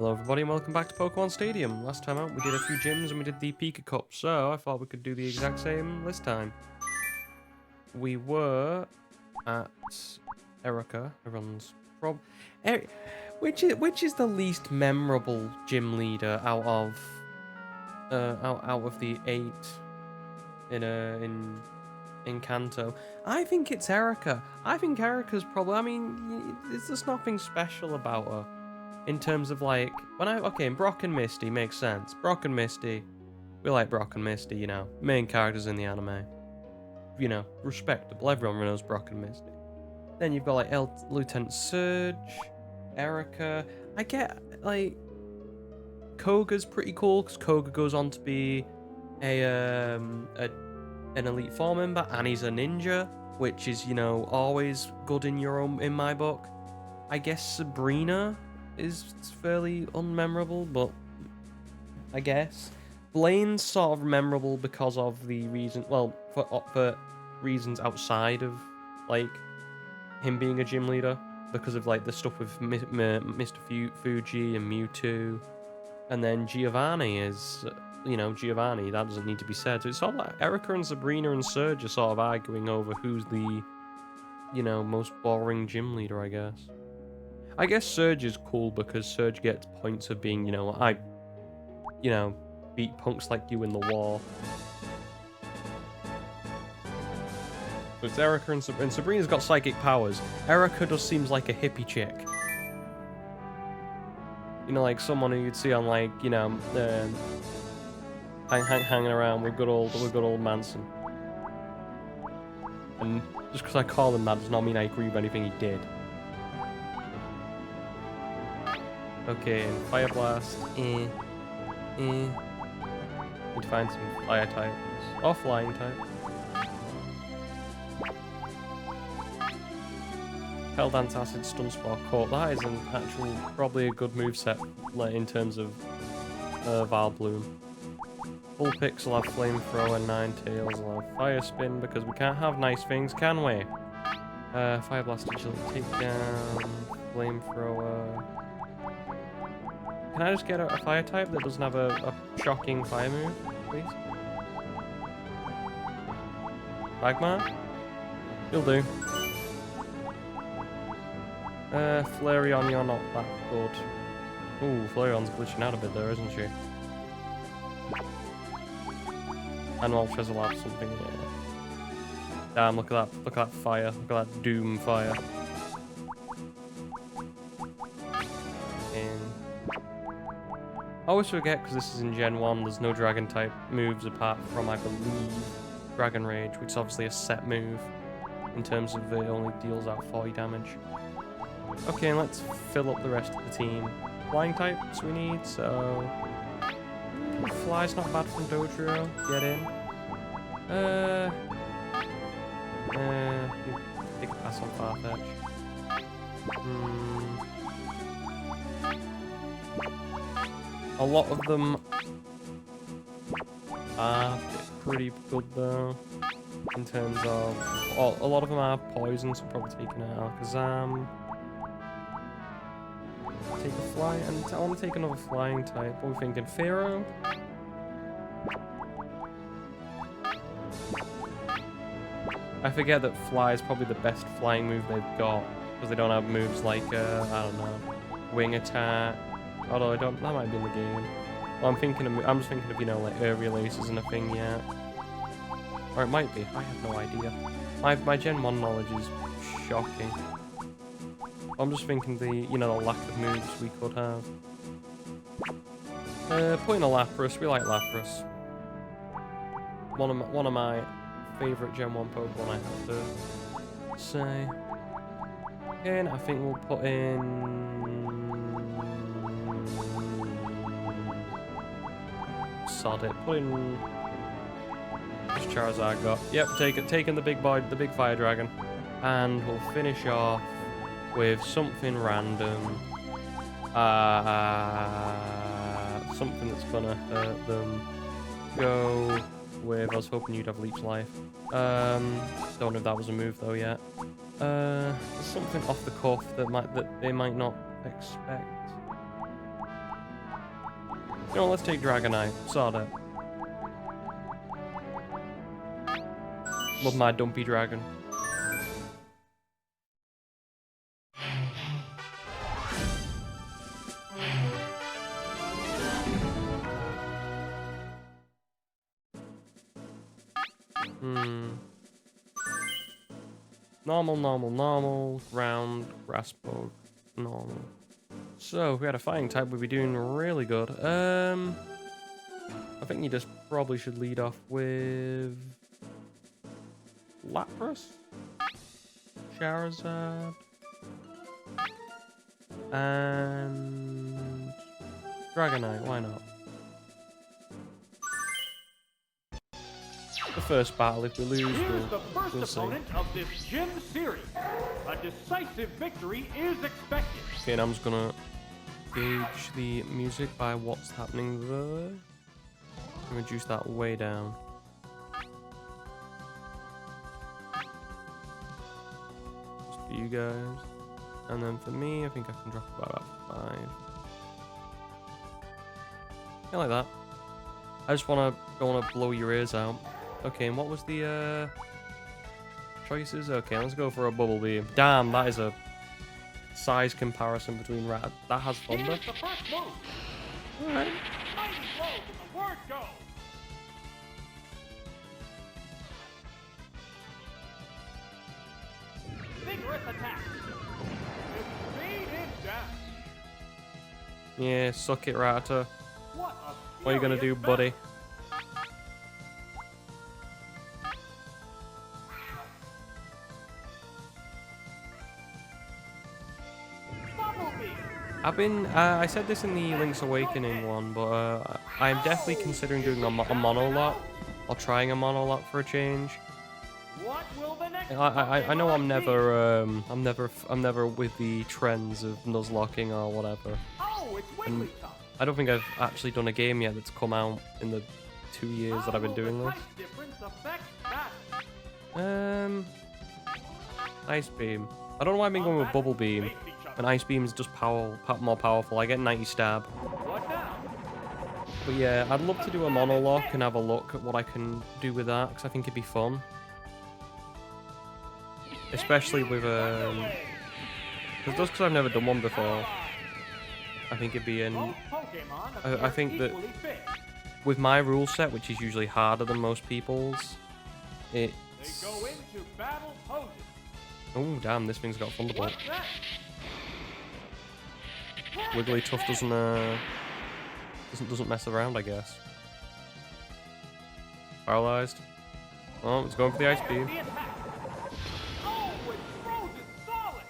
Hello everybody and welcome back to Pokemon Stadium. Last time out we did a few gyms and we did the Pika Cup, so I thought we could do the exact same this time. We were at Erica, everyone's which is the least memorable gym leader out of the 8 in Kanto. I think it's Erica. I think Erica's probably, I mean, there's just nothing special about her. In terms of like, Brock and Misty makes sense. Brock and Misty, we like Brock and Misty, you know, main characters in the anime. You know, respectable, everyone knows Brock and Misty. Then you've got like Lieutenant Surge, Erica. I get, like, Koga's pretty cool, because Koga goes on to be an elite four member, and he's a ninja, which is, you know, always good in my book. I guess Sabrina is fairly unmemorable, but I guess Blaine's sort of memorable because of the reason, well, for reasons outside of like him being a gym leader, because of like the stuff with Mr. Fuji and Mewtwo, and then Giovanni is, you know, Giovanni, that doesn't need to be said. So it's sort of like Erica and Sabrina and Surge are sort of arguing over who's the, you know, most boring gym leader, I guess. I guess Surge is cool because Surge gets points of being, you know, beat punks like you in the war. So it's Erica and Sabrina's got psychic powers. Erica just seems like a hippie chick. You know, like someone who you'd see on, like, you know, hanging around with good old Manson. And just because I call him that does not mean I agree with anything he did. Okay, and Fire Blast. Need to find some fire types. Or flying type. Hell Dance, Acid, Stun Spore, Court. That is an actual, probably a good moveset in terms of Valbloom. Bullpix will have Flamethrower, Ninetales will have Fire Spin, because we can't have nice things, can we? Fire Blast, Agility Takedown, Flamethrower. Can I just get a fire type that doesn't have a shocking fire move, please? Magmar? You'll do. Flareon, you're not that good. Ooh, Flareon's glitching out a bit there, isn't she? And Ultras will have something, yeah. Damn, look at that fire. Look at that doom fire. I always forget, because this is in Gen 1, there's no Dragon type moves apart from, I believe, Dragon Rage, which is obviously a set move in terms of it only deals out 40 damage. Okay, and let's fill up the rest of the team. Flying types we need, so... Fly's not bad from Dodrio, get in. Take a pass on Farfetch. A lot of them are pretty good though, in terms of, a lot of them are poison, so probably taking an Alakazam. Take a fly, and I want to take another flying type. What are we thinking? Pharaoh? I forget that Fly is probably the best flying move they've got, because they don't have moves like, I don't know, Wing Attack. Although that might be in the game. Well, I'm just thinking of, you know, like Aerial Ace isn't a thing yet. Or it might be, I have no idea. My Gen 1 knowledge is shocking. I'm just thinking the lack of moves we could have. Put in a Lapras, we like Lapras. One of my favourite Gen 1 Pokemon, I have to say. Again, I think we'll put in... Sod it. Put in... What's Charizard got? Yep, taking the big boy, the big fire dragon. And we'll finish off with something random. Something that's gonna hurt them. Go with... I was hoping you'd have Leech Life. Don't know if that was a move though yet. Something off the cuff that they might not expect. You know, let's take Dragonite. Sort it. Love my dumpy dragon. Normal, ground, grass bug, normal. So, if we had a fighting type, we'd be doing really good. I think you just probably should lead off with Lapras, Charizard, and Dragonite, why not? The first battle, if we lose, Here's the first we'll opponent see. of this gym series. A decisive victory is expected. Okay, and I'm just gonna gauge the music by what's happening there. And reduce that way down. Just for you guys. And then for me, I think I can drop about 5. Yeah, like that. I just don't wanna blow your ears out. Okay, and what was the choices? Okay, let's go for a Bubble Beam. Damn, that is a size comparison between Rat. That has Thunder. Here's the first move. Alright. Mighty blow to the word go. Vigorous attack. Its speed is down. Yeah, suck it, Rattata. What are you gonna do, furious buddy? I said this in the Link's Awakening one, but I'm definitely considering doing a monologue, or trying a monologue for a change. What will the next I know I'm Pokemon never I'm never with the trends of Nuzlocking or whatever. be? Oh, it's Wigglytuff. I don't think I've actually done a game yet that's come out in the 2 years that I've been doing this. Ice Beam. I don't know why I've been going with Bubble Beam. And Ice Beam is just more powerful. I get 90 stab. What now? But yeah, I'd love to do a monologue and have a look at what I can do with that, because I think it'd be fun. Especially with, because I've never done one before. I think it'd be I think that with my rule set, which is usually harder than most people's, it's... They go into battle poses. Oh, damn, this thing's got Thunderbolt. What's that? Wigglytuff doesn't mess around, I guess. Paralyzed. Oh, it's going for the Ice Beam. The attack. Oh, it's frozen solid.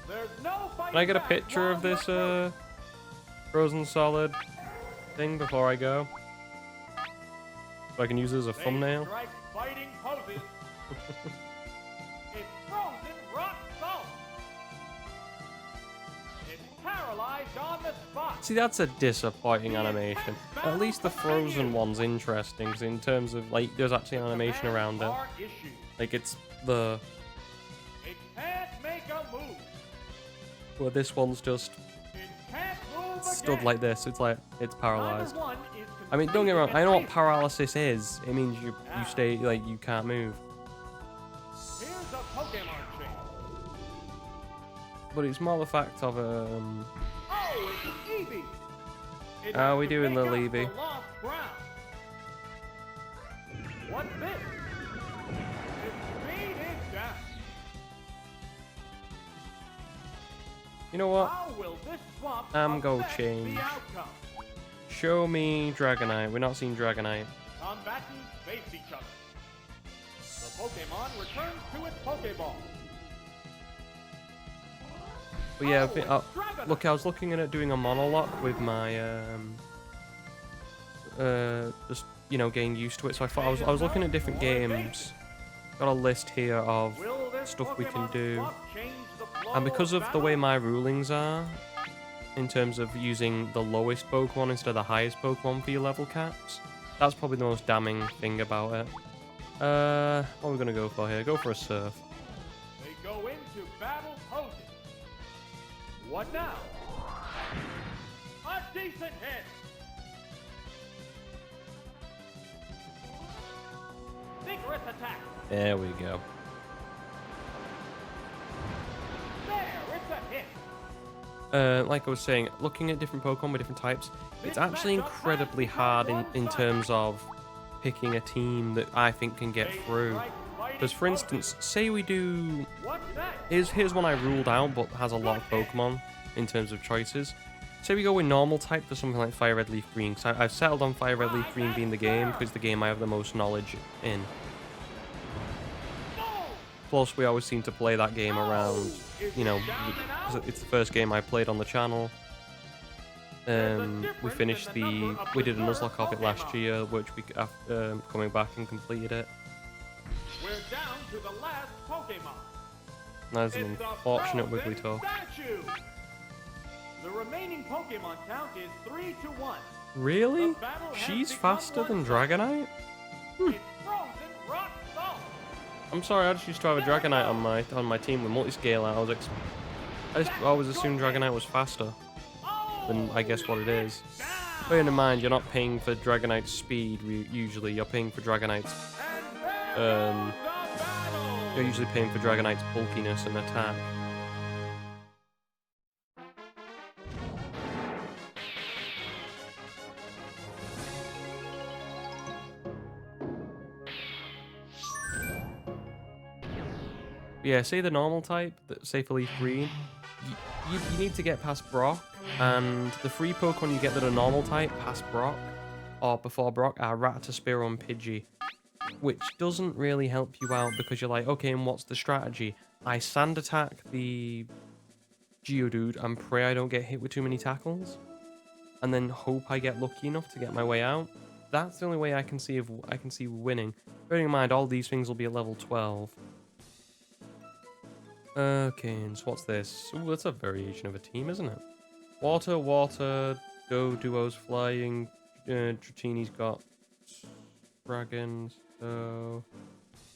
There's no Can I get a picture of this frozen solid thing before I go? So I can use it as a thumbnail. Fighting poses. It's frozen rock solid. It's paralyzed on the spot. See, that's a disappointing animation. At least the frozen one's interesting, 'cause in terms of, like, there's actually an animation around it. Like, it's the... It can't make a move. Well, this one's just It can't move stood again. like this. It's like, it's paralyzed. Number 1 is I mean, don't get me wrong, I know what completed. paralysis is. It means you stay, like, you can't move. Here's a Pokemon chain. But it's more the fact of, Oh, it's Eevee. It How has we to doing, make little up Eevee? for lost ground. What's this? Its speed is down. you know what? How will this swap Go affect change. the outcome? Show me Dragonite. We're not seeing Dragonite. Combatants face each other. The Pokemon returns to its Pokeball. But yeah, Oh, it's Dragonite. look, I was looking at it doing a monologue with my, just, you know, getting used to it. So I thought I was looking at different games. Got a list here of Will this stuff we can Pokemon do. swap change the flow And because of the way battle? my rulings are, in terms of using the lowest Pokemon instead of the highest Pokemon for your level caps, that's probably the most damning thing about it. What are we gonna go for here? Go for a Surf. They go into battle poses. What now? A decent hit. dangerous attack. There we go. There, it's a hit. Like I was saying, looking at different Pokemon with different types, it's actually incredibly hard in terms of picking a team that I think can get through. Because, for instance, say we do... Here's one I ruled out, but has a lot of Pokemon in terms of choices. Say we go with normal type for something like Fire Red Leaf Green, because I've settled on Fire Red Leaf Green being the game, because the game I have the most knowledge in. Plus, we always seem to play that game around, you know, because it's the first game I played on the channel. We finished we did a Nuzlocke of it last year, which we, after coming back and completed it. We're down to the last Pokemon. That's an unfortunate Wigglytuff. The remaining Pokemon count is 3-1. Really? She's faster than Dragonite? It's frozen rock salt. I'm sorry, I just used to have a Dragonite on my team with multiscale. I just always assumed Dragonite was faster than I guess what it is. Bearing in mind, you're not paying for Dragonite's speed. Usually, you're paying for Dragonite's. You're usually paying for Dragonite's bulkiness and attack. Yeah, say the normal type, say for Leaf Green, you need to get past Brock, and the free Pokemon you get that are normal type past Brock, or before Brock, are Rattata, Spearow, and Pidgey, which doesn't really help you out because you're like, okay, and what's the strategy? I Sand Attack the Geodude and pray I don't get hit with too many tackles, and then hope I get lucky enough to get my way out. That's the only way I can see winning. Bearing in mind, all these things will be at level 12. Okay, and so what's this? Ooh, that's a variation of a team, isn't it? Water, Duo's flying, Dratini's got dragons, so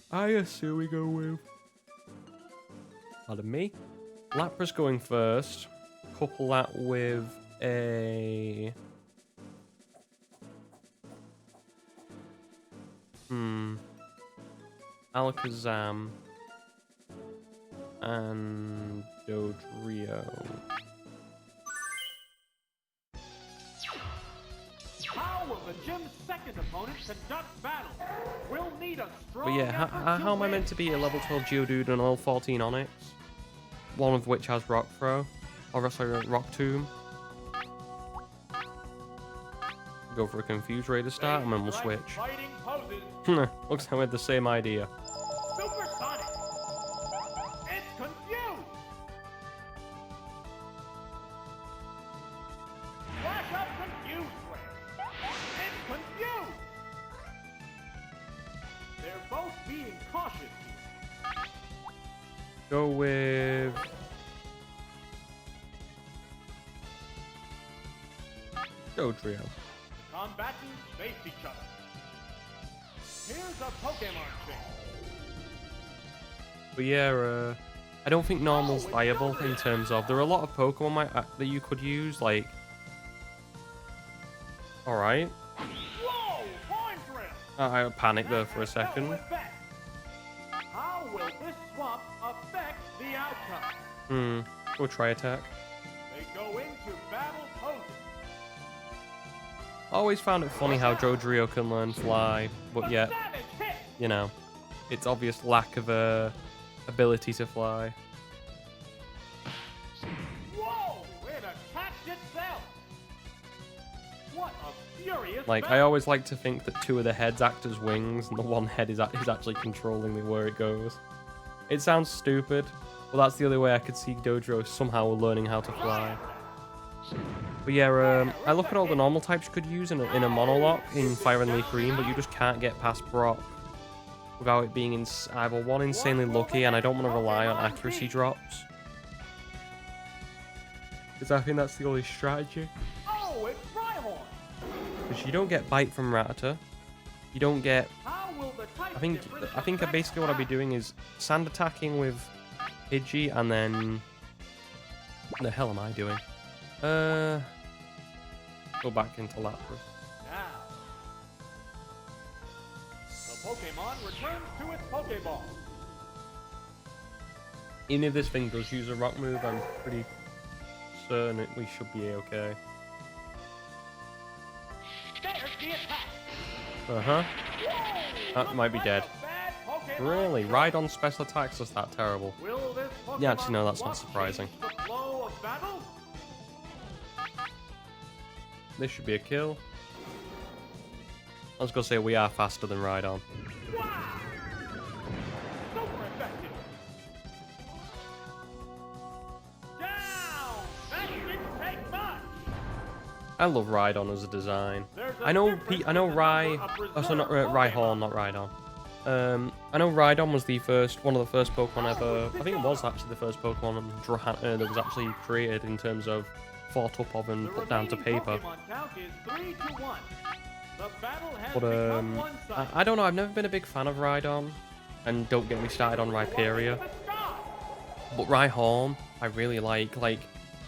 I assume we go with... Pardon me. Lapra's going first. Couple that with a... Alakazam. And Dodrio. How will the gym's second opponent conduct battle? We'll need a strong... But yeah, how am I meant to be a level 12 Geodude and a level 14 Onix? One of which has Rock Throw. Or sorry, Rock Tomb. Go for a Confused Ray to start and then we'll switch. Looks like we had the same idea. Supersonic! It's confused! Flash up Confused Ray! It's confused! They're both being cautious here. Go with... Dodrio. Combatants face each other. Here's a Pokemon change. But yeah, I don't think normal's viable in terms of... There are a lot of Pokemon that you could use, like... Alright. Whoa! Horn Drill! I panicked there for a second. How will this swap affect the outcome? Go try attack. They go into battle poses. I always found it funny how Dodrio can learn Fly, but yet, you know, its obvious lack of ability to fly. Whoa! It attacked itself! What a furious Like, I always like to think that two of the heads act as wings, and the one head is actually controlling where it goes. It sounds stupid, but that's the only way I could see Dodrio somehow learning how to fly. But yeah, I look at all the normal types you could use in a monologue in Fire and Leaf Green, but you just can't get past Brock without it being either one, insanely lucky, and I don't want to rely on accuracy drops. Because I think that's the only strategy. Oh, it's Rhyhorn! Because you don't get Bite from Rattata. You don't get... I think basically what I'll be doing is Sand Attacking with Pidgey, and then... What the hell am I doing? Go back into Lapras. Now, the Pokemon returns to its Pokeball. Even if this thing does use a rock move, I'm pretty certain we should be okay. There's the attack. Uh-huh. That Looks might be like dead. a bad Pokemon Really? choice. Rhydon special attacks is that terrible? Will this Yeah, actually, no, Pokemon that's not swap surprising. change the flow of battle? This should be a kill. I was gonna say we are faster than Rhydon. Wow! Super effective. Down. That didn't take much. I love Rhydon as a design. There's a I know difference I know in the Rhy. number of Oh, so not preserved Rhyhorn, Pokemon. not Rhydon. I know Rhydon was one of the first Pokemon ever. I think it was actually the first Pokemon that was actually created in terms of thought up of and The put down to remaining paper. Pokemon count is 3-1. The battle has But become one-sided. I don't know. I've never been a big fan of Rhydon, and don't get me started on Rhyperior. But Rhyhorn, I really like. Like,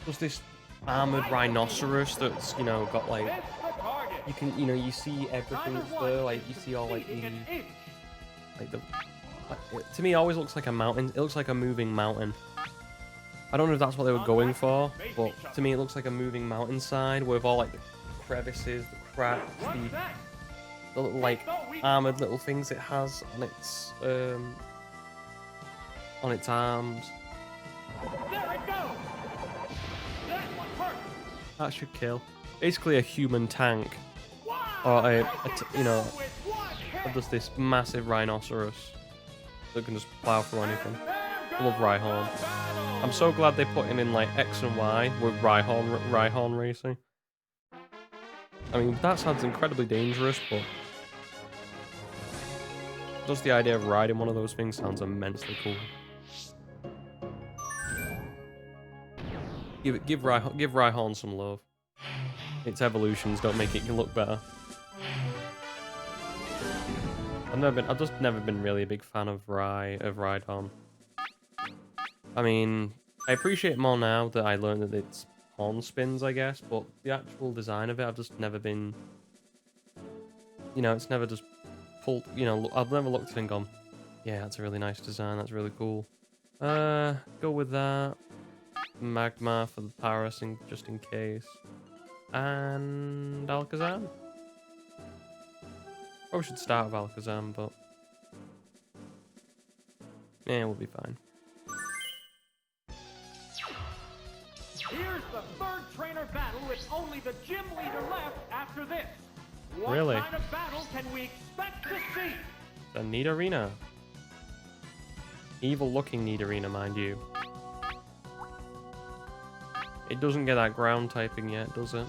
there's this armored rhinoceros that's got like It's the target. you can you see everything Neither that's one there. Like is you see all like conceding an inch. to me it always looks like a mountain. It looks like a moving mountain. I don't know if that's what they were going for, but to me it looks like a moving mountainside with all like the crevices, the cracks, What's that? the little like armored little things it has on its arms. There it goes. That one hurt. That should kill. Basically a human tank, Wow. or With one hit. just this massive rhinoceros that can just plow through anything. There I love goes Rhyhorn. the battle. I'm so glad they put him in like X and Y with Rhyhorn racing. I mean, that sounds incredibly dangerous, but just the idea of riding one of those things sounds immensely cool. Give Rhyhorn some love. Its evolutions don't make it look better. I've just never been really a big fan of Rhydon. I mean, I appreciate it more now that I learned that it's horn spins, I guess, but the actual design of it, I've just never been, it's never just pulled, I've never looked at it and gone, yeah, that's a really nice design, that's really cool. Go with that. Magma for the Paras, just in case. And Alakazam. Probably should start with Alakazam, but yeah, we'll be fine. Here's the third trainer battle with only the gym leader left after this. What Really? kind of battle can we expect to see? The Nidorina. Evil-looking Nidorina, mind you. It doesn't get that ground typing yet, does it?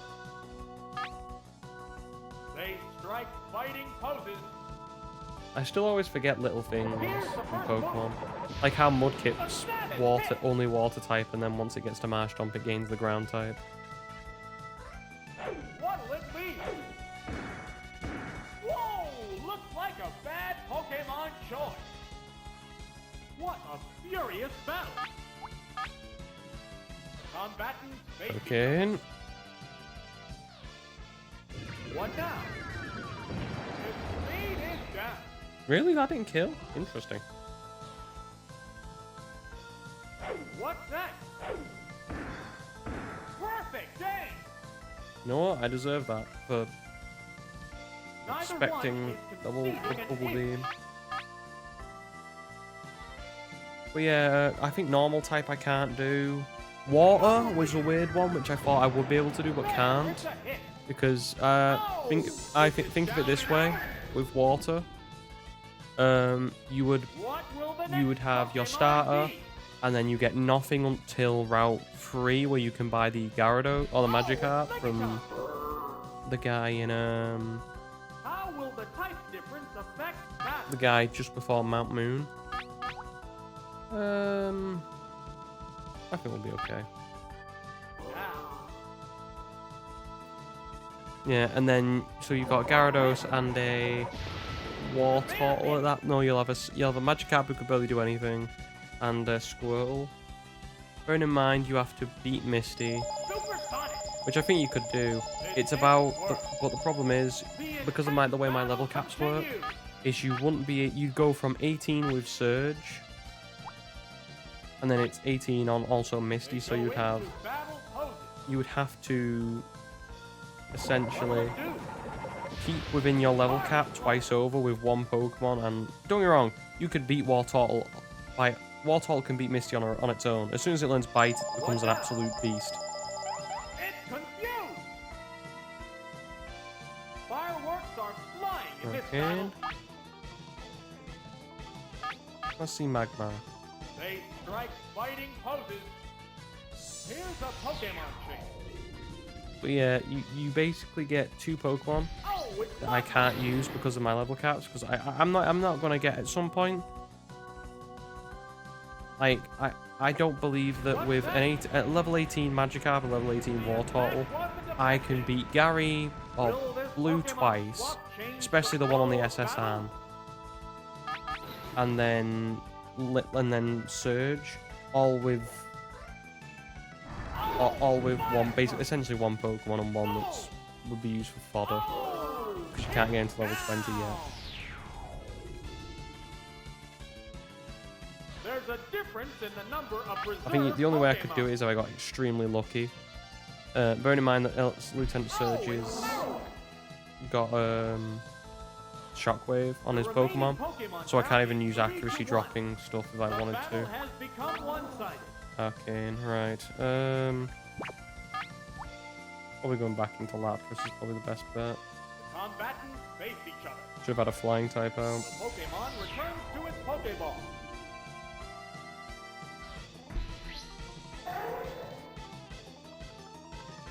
They strike fighting poses. I still always forget little things Here's the in first Pokemon. Like how Mudkip's only water type, and then once it gets to Marshtomp, it gains the ground type. What'll it be? Whoa! Looks like a bad Pokemon choice. What a furious battle. Combatants face each Okay. other. What now? Its speed is down. Really? That didn't kill? Interesting. What's that? Perfect aim! You know what? I deserve that for Neither expecting one is double conceding an inch. beam. But yeah, I think normal type I can't do. Water was a weird one, which I thought I would be able to do, but can't. It's a hit. Because think of it this way: with water, you would What will the you would next have your Pokemon starter, be? and then you get nothing until Route 3, where you can buy the Gyarados or the Magikarp from the guy in How will the type difference affect that? the guy just before Mount Moon. I think we'll be okay. Now, Yeah, and then so you've got Gyarados and a Wartortle at that. No, you'll have a Magikarp who could barely do anything, and a Squirtle. Bearing in mind you have to beat Misty, Supersonic. which I think you could do. It's about, but the problem is because of the way my level caps work, is you wouldn't be... You'd go from 18 with Surge, and then it's 18 on also Misty, so you'd have... You would have to essentially keep within your level cap twice over with one Pokemon, and don't get me wrong, you could beat Wartortle by... Wartortle can beat Misty on its own. As soon as it learns Bite, it becomes an absolute beast. It's confused. Fireworks are flying in this Okay. battle. Let's see Magmar. They strike fighting poses. Here's a Pokemon change. But yeah, you basically get 2 Pokemon Oh, it's that I can't use because of my level caps, because I'm not gonna get at some point. Like I don't believe that with an at level 18 Magikarp and level 18 Wartortle, I can beat Gary or Blue twice, especially the one on the SS hand, and then Surge, all with one, basically essentially one Pokemon and one that's would be used for fodder, because you can't get into level 20 yet. There's a difference in the number of I think the only way I could do it is if I got extremely lucky. Bearing in mind that Lieutenant Surge's got Shockwave on his Pokemon, so I can't even use accuracy dropping stuff if I wanted to. Okay, right. Probably going back into Lapras is probably the best bet. Should have had a flying type out. The Pokemon returns to its Pokeball.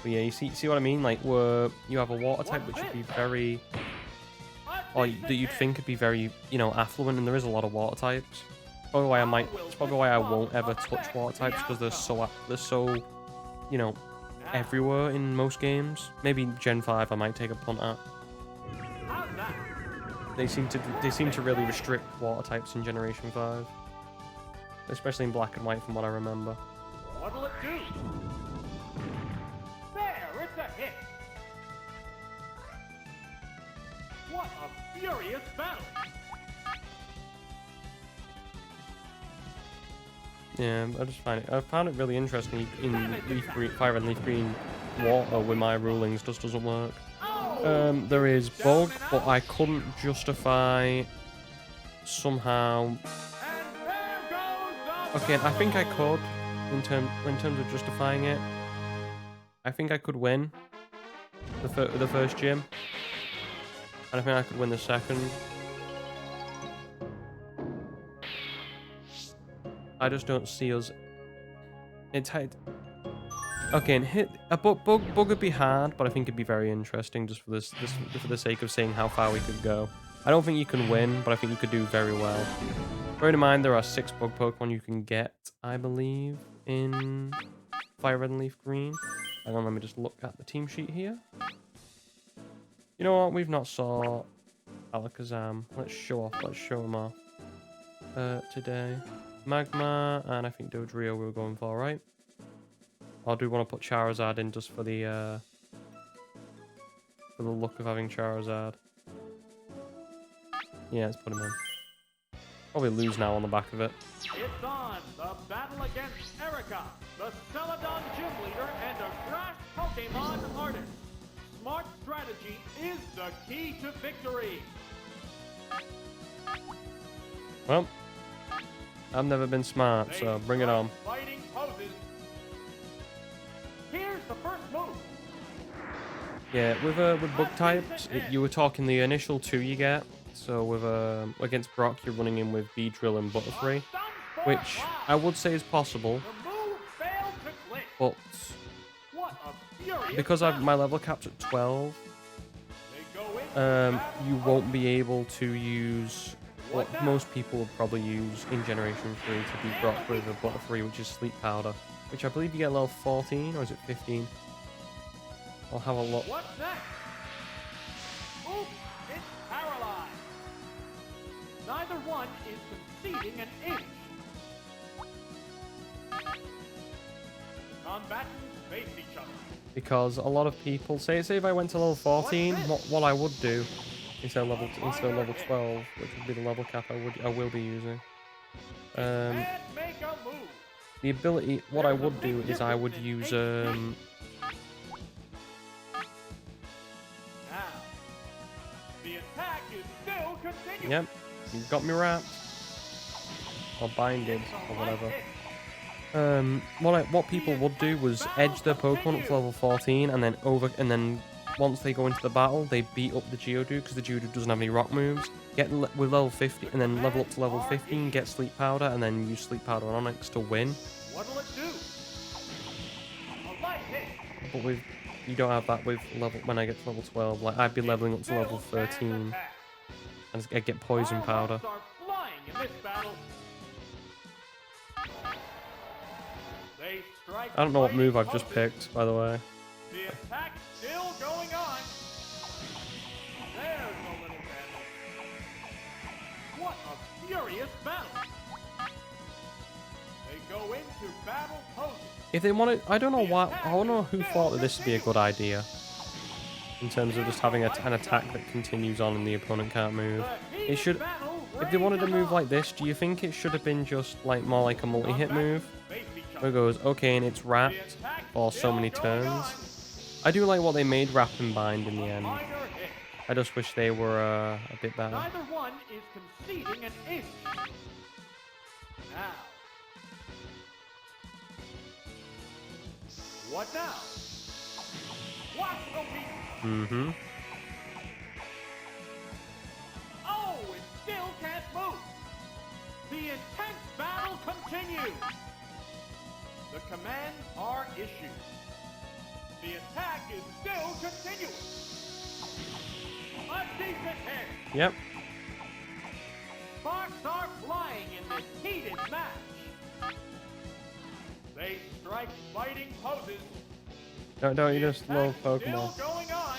But yeah, you see what I mean? Like, where you have a water type which would be very, or that you'd think would be very, you know, affluent, and there is a lot of water types. Probably why it's probably why I won't ever touch water types, because they're so, you know, everywhere in most games. Maybe Gen 5 I might take a punt at. They seem to really restrict water types in Generation 5, especially in Black and White, from what I remember. What'll it do? There, it's a hit. What a furious battle! Yeah, I found it really interesting in Fire and Leaf Green water with my rulings just doesn't work. There is bug, but I couldn't justify somehow. Okay, I think I could in terms of justifying it. I think I could win the first gym, and I think I could win the second. I just don't see us. It's okay, and hit a bug would be hard, but I think it'd be very interesting just for for the sake of seeing how far we could go. I don't think you can win, but I think you could do very well. Bear in mind there are 6 bug Pokemon you can get, I believe, in Fire Red and Leaf Green. Hang on, let me just look at the team sheet here. You know what? We've not saw Alakazam. Let's show him off today. Magma, and I think Dodrio we were going for, right? Or do we want to put Charizard in just for the look of having Charizard? Yeah, let's put him in. Probably lose now on the back of it. It's on! The battle against Erica, the Celadon gym leader and a crash Pokemon artist. Smart strategy is the key to victory. Well, I've never been smart, so bring it on. Fighting poses. Here's the first move. Yeah, with bug types, you were talking the initial 2 you get. So with against Brock, you're running in with Beedrill and Butterfree, which I would say is possible. But because my level cap's at 12, you won't be able to use what most people would probably use in Generation 3 to beat Brock with a Butterfree, which is Sleep Powder, which I believe you get level 14, or is it 15? I'll have a look. What's next? Oops, it's paralyzed. Neither one is conceding an inch. Combatants face each other. Because a lot of people say if I went to level 14, what I would do instead of level 12, which would be the level cap I will be using. And make a move. The ability, what I would do is I would use Now, the attack is still continuing. yep, you've got me wrapped. Or binded, or whatever. What people would do was edge their Pokemon up to level 14, and then once they go into the battle, they beat up the Geodude because the Geodude doesn't have any rock moves. With level 50, and then level up to level 15, get Sleep Powder, and then use Sleep Powder on Onyx to win. What'll it do? A light hit. But you don't have that with when I get to level 12. Like I'd be leveling up to level 13, and I get Poison Powder. Are flying in this battle. They strike. I don't know what move I've just picked, by the way. The attack still going on. There's a little damage. What a furious battle. They go into battle posing. If they wanted, I don't know why. I don't know who thought that this would be a good idea. In terms of just having an attack that continues on and the opponent can't move. It should. If they wanted a move like this, do you think it should have been just like more like a multi-hit move? Where it goes, okay, and it's wrapped for so many turns. I do like what they made wrap and bind in the end. I just wish they were a bit better. Neither one is conceding an inch. Now. What now? Watch the beat. Mm-hmm. Oh, it still can't move. The intense battle continues. The commands are issued. The attack is still continuing. A decent hit. Yep. Sparks are flying in this heated match. They strike fighting poses. Don't you just love Pokemon? Still going on.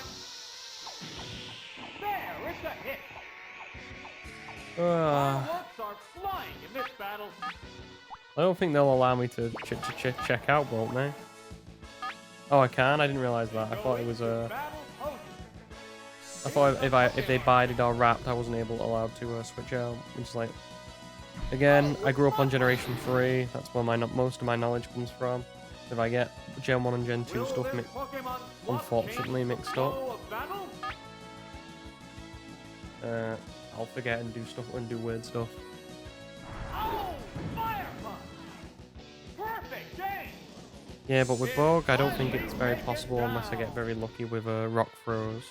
There, it's a hit. Fireworks are flying in this battle. I don't think they'll allow me to check out, won't they? Oh, I can? I didn't realize that. I thought it was I thought if they bided or wrapped, I wasn't allowed to switch out. Which is like, again, I grew up on Generation 3. That's where most of my knowledge comes from. If I get Gen 1 and Gen 2 stuff unfortunately mixed up, I'll forget and do weird stuff. Oh, fire punch! Perfect game! Yeah, but with Bog, I don't think it's very possible unless I get very lucky with rock throws.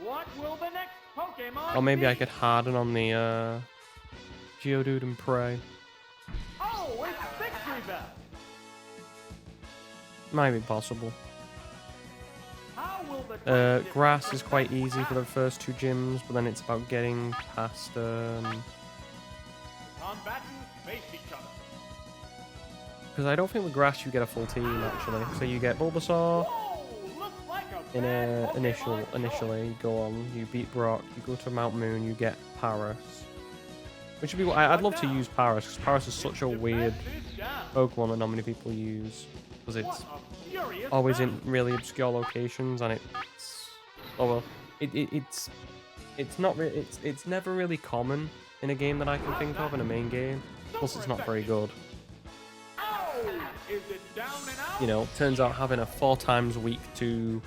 What will the next Pokemon Or maybe be? I could harden on the Geodude and pray. Oh, it's Victory Bell! Might be possible. How will the Grass is quite easy for the first two gyms, but then it's about getting past combatants face each other. because I don't think with Grass you get a full team actually. So you get Bulbasaur Whoa, looks like a in bad Pokemon initially. You go on, you beat Brock, you go to Mount Moon, you get Paris. Which would be I'd love to use Paris because Paris is such a weird Defense is down. Pokemon that not many people use because it's What a furious always battle. in really obscure locations and it's never really common in a game that I can think of in a main game. Plus it's not very good. Oh, is it down and out? You know, turns out having a 4 times weak to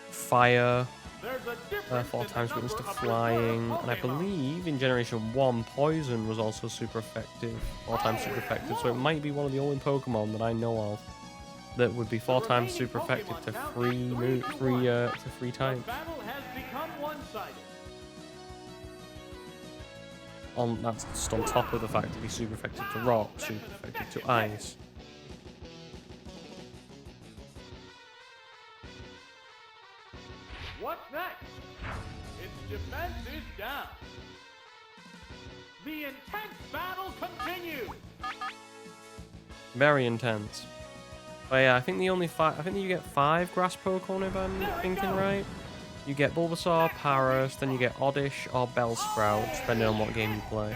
fire, There's a difference 4 in the times weakness to number of flying, reserve and I Pokemon. believe in Generation 1 Poison was also super effective, 4 times super effective, so it might be one of the only Pokemon that I know of that would be 4 times super effective to free types. The battle has become one-sided. That's just on top of the fact to be super effective to rock, super effective to ice. What's next? Its defense is down. The intense battle continues. Very intense. But yeah, I think I think you get 5 grass Pokemon if I'm thinking right. You get Bulbasaur, Paras, then you get Oddish or Bellsprout, depending on what game you play.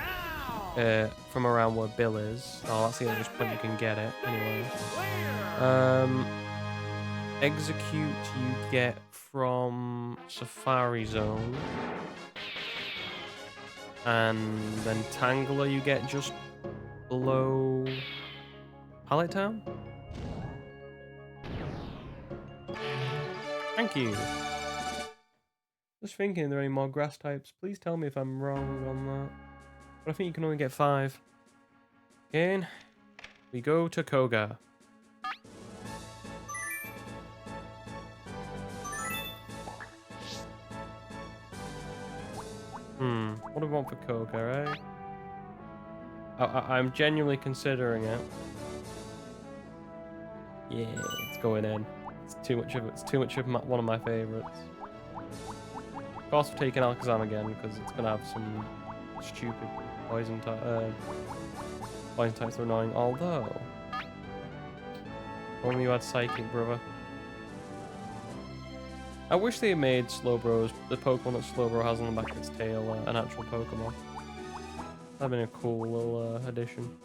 Down. From around where Bill is. Oh, that's the only point you can get it, anyway. Clear. Execute you get from Safari Zone. And then Tangler you get just below Pallet Town? Thank you. Just thinking, are there any more grass types? Please tell me if I'm wrong on that. But I think you can only get 5. Again, we go to Koga. What do we want for Koga, eh? I'm genuinely considering it. Yeah, it's going in. It's too much of one of my favorites. Of course, we're taking Alakazam again because it's gonna have some stupid poison types that are annoying. Although, only you had Psychic, brother. I wish they made Slowbro's, the Pokemon that Slowbro has on the back of its tail, an actual Pokemon. That'd been a cool little addition.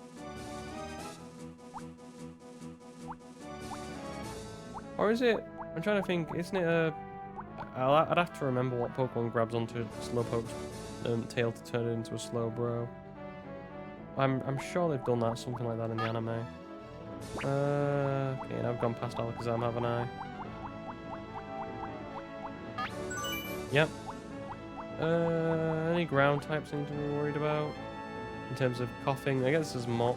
Or is it? I'm trying to think. Isn't it a? I'd have to remember what Pokemon grabs onto Slowpoke's tail to turn it into a Slowbro. I'm sure they've done that, something like that in the anime. Okay, and I've gone past Alakazam, haven't I? Yep. Any ground types I need to be worried about? In terms of coughing, I guess this is Mop.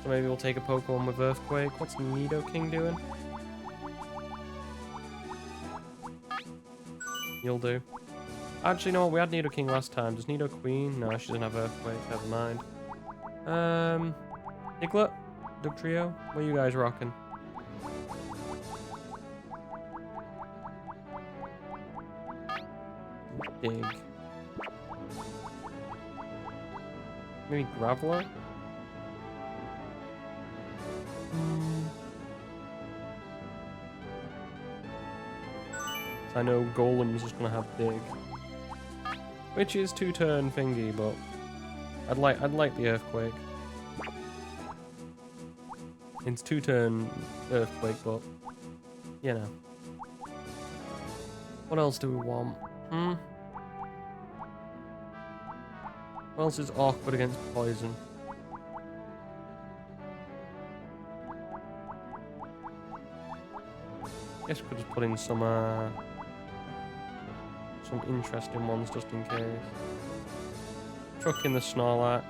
So maybe we'll take a Pokemon with Earthquake. What's Nidoking doing? You'll do. Actually, no, we had Nidoking last time. Does Nidoqueen? No, she doesn't have Earthquake. Never mind. Diglett? Dugtrio? What are you guys rocking? Dig. Maybe Graveler? I know Golem's just gonna have Dig, which is 2-turn thingy, but I'd like the Earthquake. It's 2-turn Earthquake, but you know. What else do we want? What else is awkward against poison? Guess we could just put in some interesting ones just in case. Chuck in the Snorlax.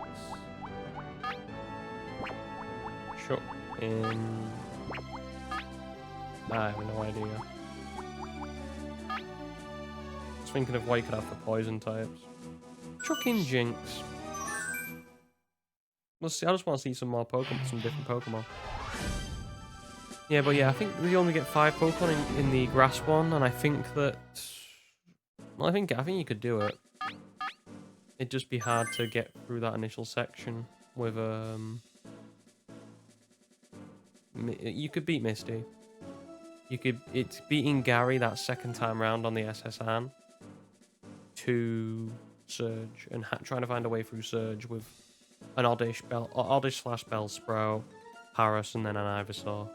Chuck in... I have no idea. Just thinking of what you could have for poison types. Chuck in Jinx. Let's see, I just want to see some more Pokemon, some different Pokemon. Yeah, but yeah, I think we only get 5 Pokemon in the grass one, and I think that... Well, I think you could do it. It'd just be hard to get through that initial section with, You could beat Misty. It's beating Gary that second time round on the SSN to Surge, and trying to find a way through Surge with an Oddish slash Bellsprout, Paras, and then an Ivysaur.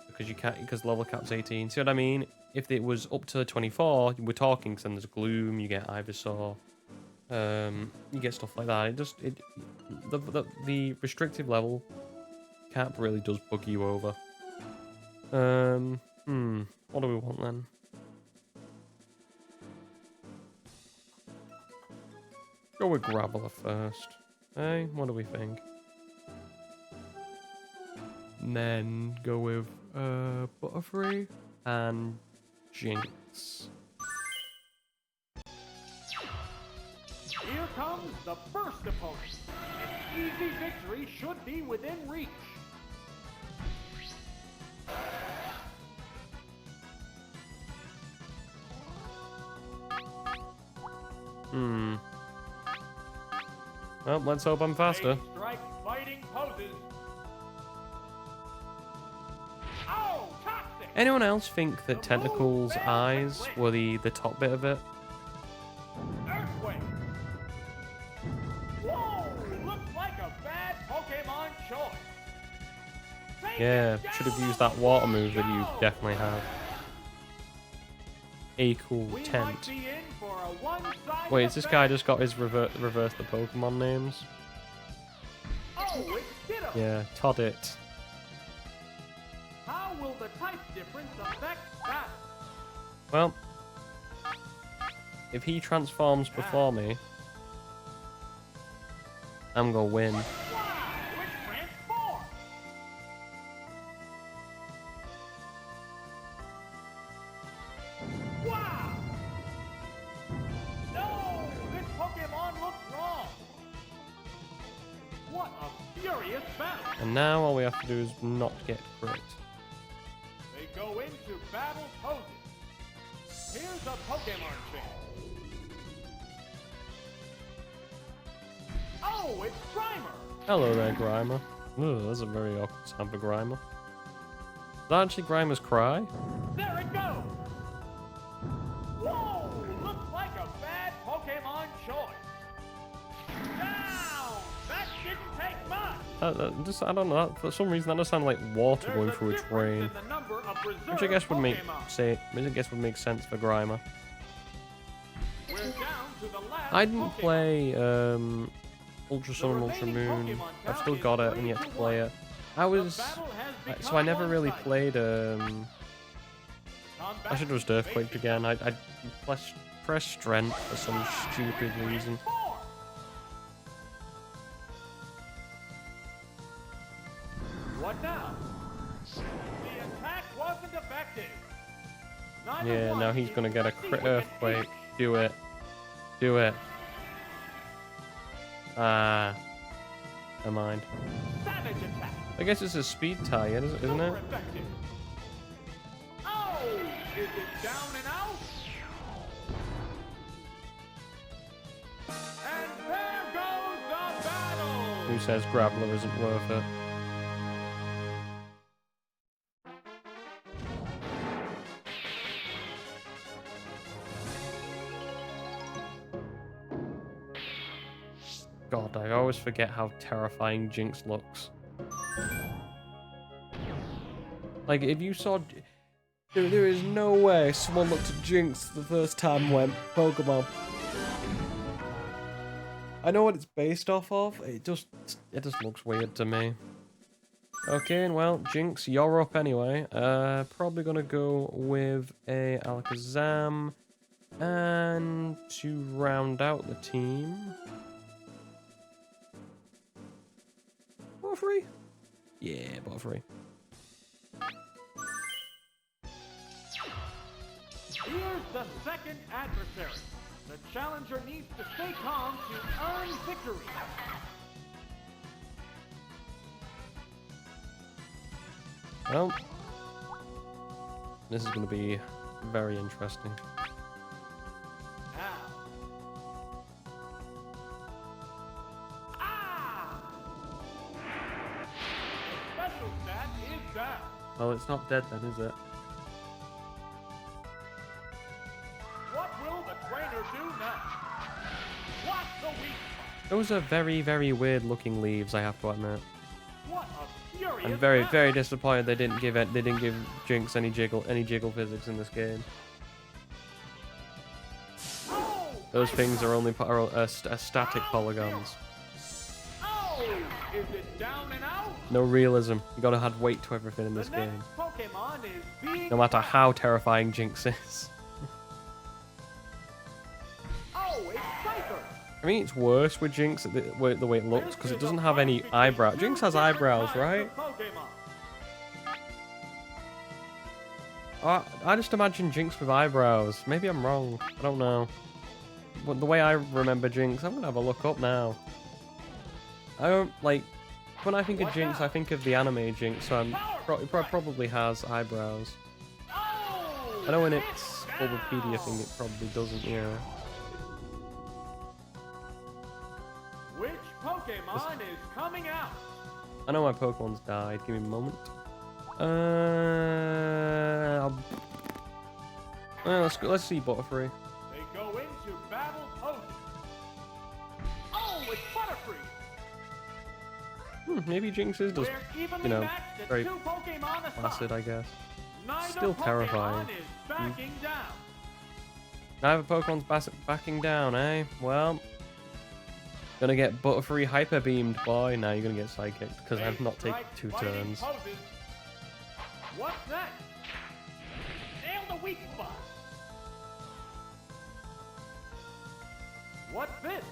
Because you can't, because level cap's 18. See what I mean? If it was up to 24, we're talking, because then there's Gloom, you get Ivysaur, you get stuff like that. The restrictive level cap really does bug you over. What do we want then? Go with Graveler first. Hey, what do we think? And then go with Butterfree and Jinx. Here comes the first opponent. An easy victory should be within reach. Well, let's hope I'm faster. Strike fighting poses. Oh, toxic. Anyone else think that Tentacle's eyes were the top bit of it? Earthquake. Whoa, looks like a bad Pokemon choice. Yeah, should have used that water move that you definitely have. a cool We tent. might be in for a one-sided Wait, has this guy affair. just got his reverse the Pokemon names? Oh, it's Ditto. Yeah, Toddit. How will the type difference affect that? Well, if he transforms before me, I'm gonna win. Wow, it transformed. Wow. No, this Pokemon looks wrong. What a furious battle. And now all we have to do is not get crit. They go into battle poses. Here's a Pokemon chant. Oh, it's Grimer. Hello there, Grimer. Ugh, that's a very awkward sound for Grimer. Is that actually Grimer's cry? There it goes. Whoa, looks like a bad Pokemon choice. Down. That didn't take much. I don't know. For some reason, that does sound like water There's going a through a difference drain, in the number of which I guess would make Pokemon. would make sense for Grimer. We're down to the last I didn't Pokemon. play Ultra Sun and The Ultra remaining Moon. Pokemon I've count still is got it and yet to 3 to play 1. it. I was The battle has so I never become really one-sided. played Combat I should have just Earthquaked basic again. I press strength for some stupid reason. transform. What now? The attack wasn't effective. Neither Yeah, one now he's is gonna get a succeeding crit in Earthquake. each. Do it. Do it. Ah. Never mind. Savage attack. I guess it's a speed tie, isn't it? Super effective. Oh, is it down and out? And there goes the battle. Who says Graveler isn't worth it? God, I always forget how terrifying Jinx looks. Like, if you saw... There is no way someone looked at Jinx the first time and went, Pokemon. I know what it's based off of, it just looks weird to me. Okay, well, Jinx, you're up anyway. Probably gonna go with a Alakazam. And to round out the team... Butterfree? Yeah, Butterfree. Here's the second adversary. The challenger needs to stay calm to earn victory. Well, this is going to be very interesting. Now. Ah! The special stat is down. Well, it's not dead then, is it? What will the trainer do now? What's the weak spot? Those are very, very weird looking leaves, I have to admit. What a furious I'm very, battle. very disappointed they didn't give Jinx any jiggle physics in this game. Oh, Those I things are only static How polygons. Oh, is it down and out? No realism. You gotta add weight to everything in this The game. next Pokemon is being No matter how terrifying Jinx is. Oh, it's Cypher. I mean, it's worse with Jinx the way it looks because it doesn't have any eyebrows. Jinx has eyebrows, right? I just imagine Jinx with eyebrows. Maybe I'm wrong. I don't know. But the way I remember Jinx, I'm gonna have a look up now. I don't like when I think of Jinx, I think of the anime Jinx, so it probably has eyebrows. Oh, I know in its Bulbapedia thing, it probably doesn't. Yeah. Which Pokemon is coming out? I know my Pokemon's died. Give me a moment. Let's see Butterfree. They go into battle poses. Oh, it's Butterfree. Maybe Jinx is just, We're evenly you know, matched at very 2 Pokemon aside. placid, I guess. Neither still Pokemon terrifying. is backing down. Neither Pokemon's backing down, eh? Well, gonna get Butterfree Hyper Beamed, boy. Now you're gonna get Psychic because I've not taken 2 turns. What's next? Nail the weak spot. What's this?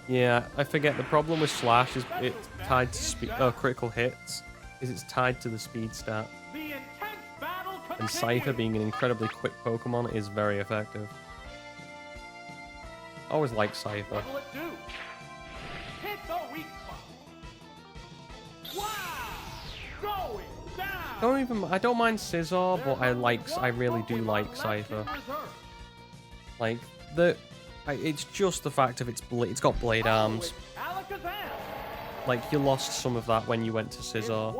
Yeah, I forget the problem with Slash is it's tied to speed. Critical hits is it's tied to the speed stat. The intense battle continues. And Cypher being an incredibly quick Pokemon is very effective. Always like Cypher. What will it do? Hit the weak spot. Wow! Going down. I don't mind Scizor, but I really do like Cypher. Like it's just the fact of it's got blade arms. Like you lost some of that when you went to Scizor,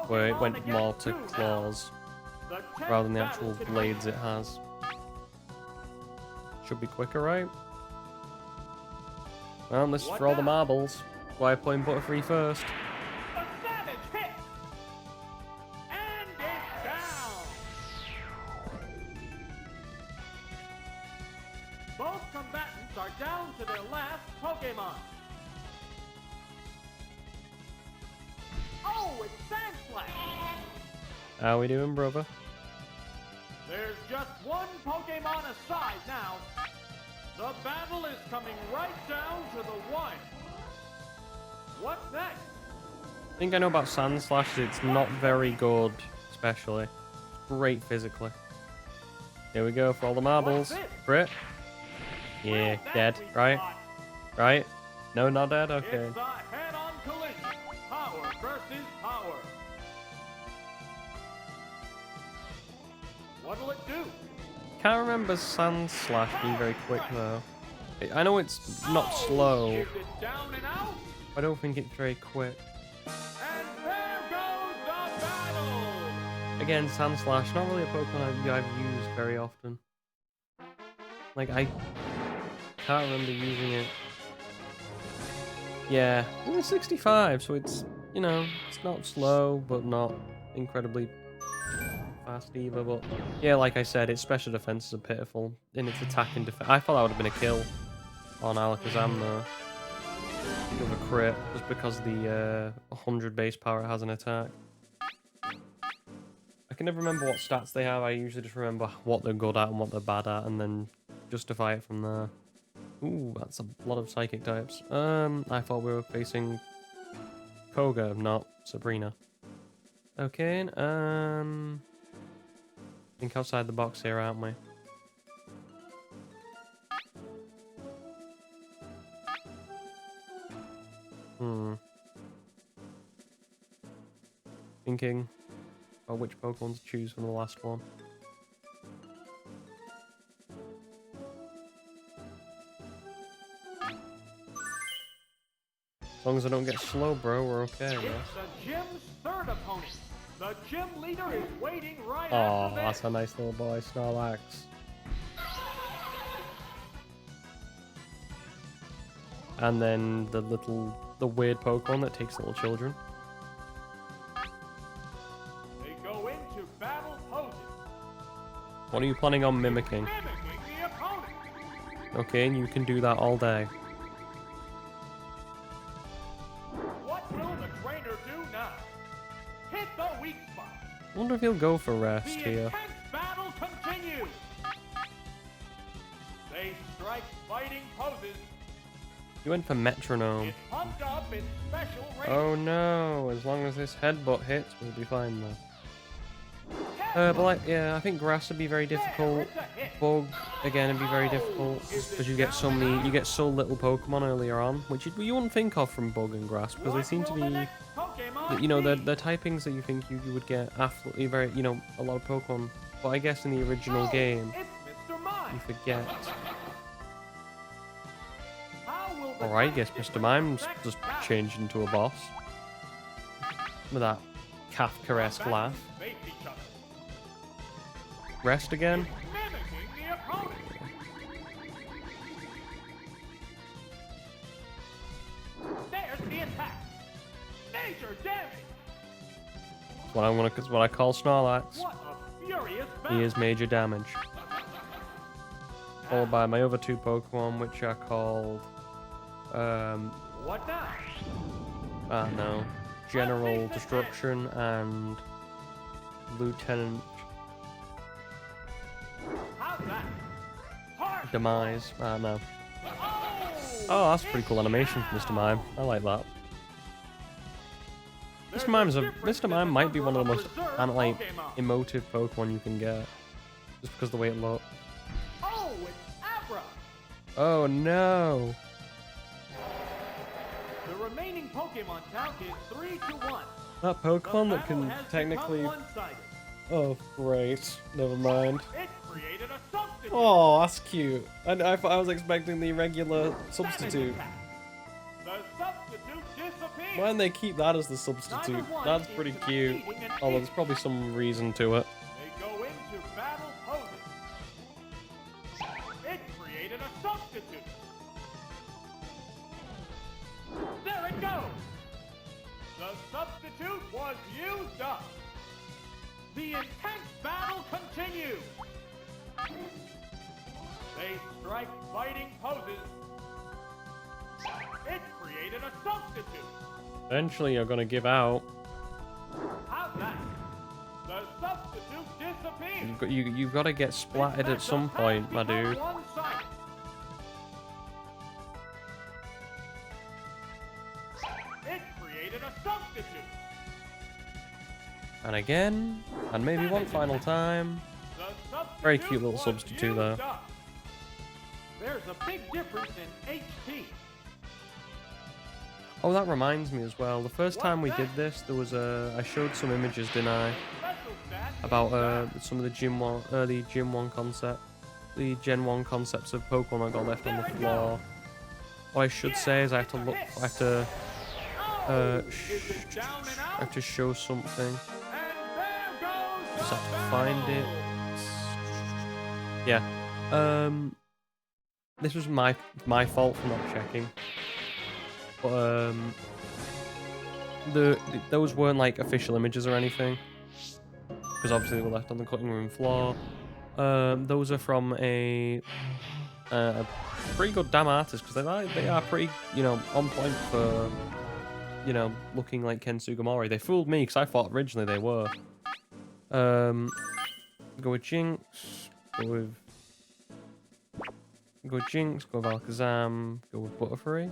where it went more to claws rather than the actual blades it has. Should be quicker, right? Well, this is for all the marbles. Why playing Butterfree first? A savage hit. And it's down. Both combatants are down to their last Pokemon. Oh, it's Sandslash. How we doing, brother? There's just one Pokemon aside now. The battle is coming right down to the wire. What's next? I think I know about Sandslash. It's not very good, especially. It's great physically. Here we go for all the marbles. Crit. Yeah, dead. Right? Right? No, not dead? Okay. It's a head-on collision. Power versus power. What'll it do? Can't remember Sandslash being very quick though. I know it's not slow. Is it down and out? I don't think it's very quick. And there goes the battle. Again, Sandslash, not really a Pokemon I've used very often. Like, I can't remember using it. Yeah, it was 65, so it's, you know, it's not slow, but not incredibly fast either. But yeah, like I said, its special defenses are pitiful in its attack and defense. I thought that would have been a kill on Alakazam though. Of a crit, just because the 100 base power it has an attack. I can never remember what stats they have. I usually just remember what they're good at and what they're bad at, and then justify it from there. Ooh, that's a lot of psychic types. I thought we were facing Koga, not Sabrina. Okay, think outside the box here, aren't we? Thinking about which Pokemon to choose from the last one. As long as I don't get slow, bro, we're okay. It's the gym's third opponent. The gym leader is waiting right Oh, after this. that's a nice little boy, Snorlax. And then the weird Pokemon that takes little children. They go into battle poses. What are you planning on mimicking? Mimicking the opponent. Okay, and you can do that all day. What will the trainer do now? Hit the weak spot. I wonder if he'll go for The rest here. intense battle continues. They strike fighting poses. He went for Metronome. It's pumped up in special range. Oh no, as long as this headbutt hits, we'll be fine though. But like, yeah, I think Grass would be very difficult. Bug, again, would be very difficult because you get so little Pokemon earlier on, which you wouldn't think of from Bug and Grass because they seem to be, you know, the typings that you think you would get absolutely very, you know, a lot of Pokemon. But I guess in the original game, you forget. Alright, I guess Mr. Mime's just changed into a boss. With that Kafka-esque laugh. Rest again? Mimicking the opponent. There's the attack. Major damage. It's what I call Snorlax. What a furious He battle. is major damage. followed by my other two Pokemon, which are called, What now? I don't know, General Destruction and Lieutenant How's that? Harsh. Demise. I don't know. Oh, Oh, that's a pretty cool animation from Mr. Mime. I like that. Mr. Mime might be one of the most emotive Pokemon you can get, just because of the way it looks. Oh, it's Abra. Oh no! The remaining Pokemon count is 3-1. That Pokemon that can technically. Oh, great. Never mind. It created a substitute. Oh, that's cute. And I thought I was expecting the regular substitute. The substitute disappeared. Why don't they keep that as the substitute? That's pretty cute. Oh, there's probably some reason to it. They go into battle poses. It created a substitute. There it goes. The substitute was used up. The intense battle continues. They strike fighting poses. It created a substitute. Eventually, you're gonna give out. How's that? The substitute disappeared. You've got to get splattered at some point, my dude. One-sided. It created a substitute. And again, and maybe one final time. Very cute little substitute there. There's a big difference in HP. Oh, that reminds me as well. The first time we did this, there was I showed some images, didn't I? About some of the early Gen 1 concepts of Pokemon that got left on the floor. What I should say is I have to show something. Just have to find it. Yeah. This was my fault for not checking. But those weren't like official images or anything, because obviously they were left on the cutting room floor. Those are from a pretty good damn artist, because they are pretty, you know, on point for, you know, looking like Ken Sugimori. They fooled me because I thought originally they were. Go with Jinx. Go with Jinx. Go with Alakazam. Go with Butterfree.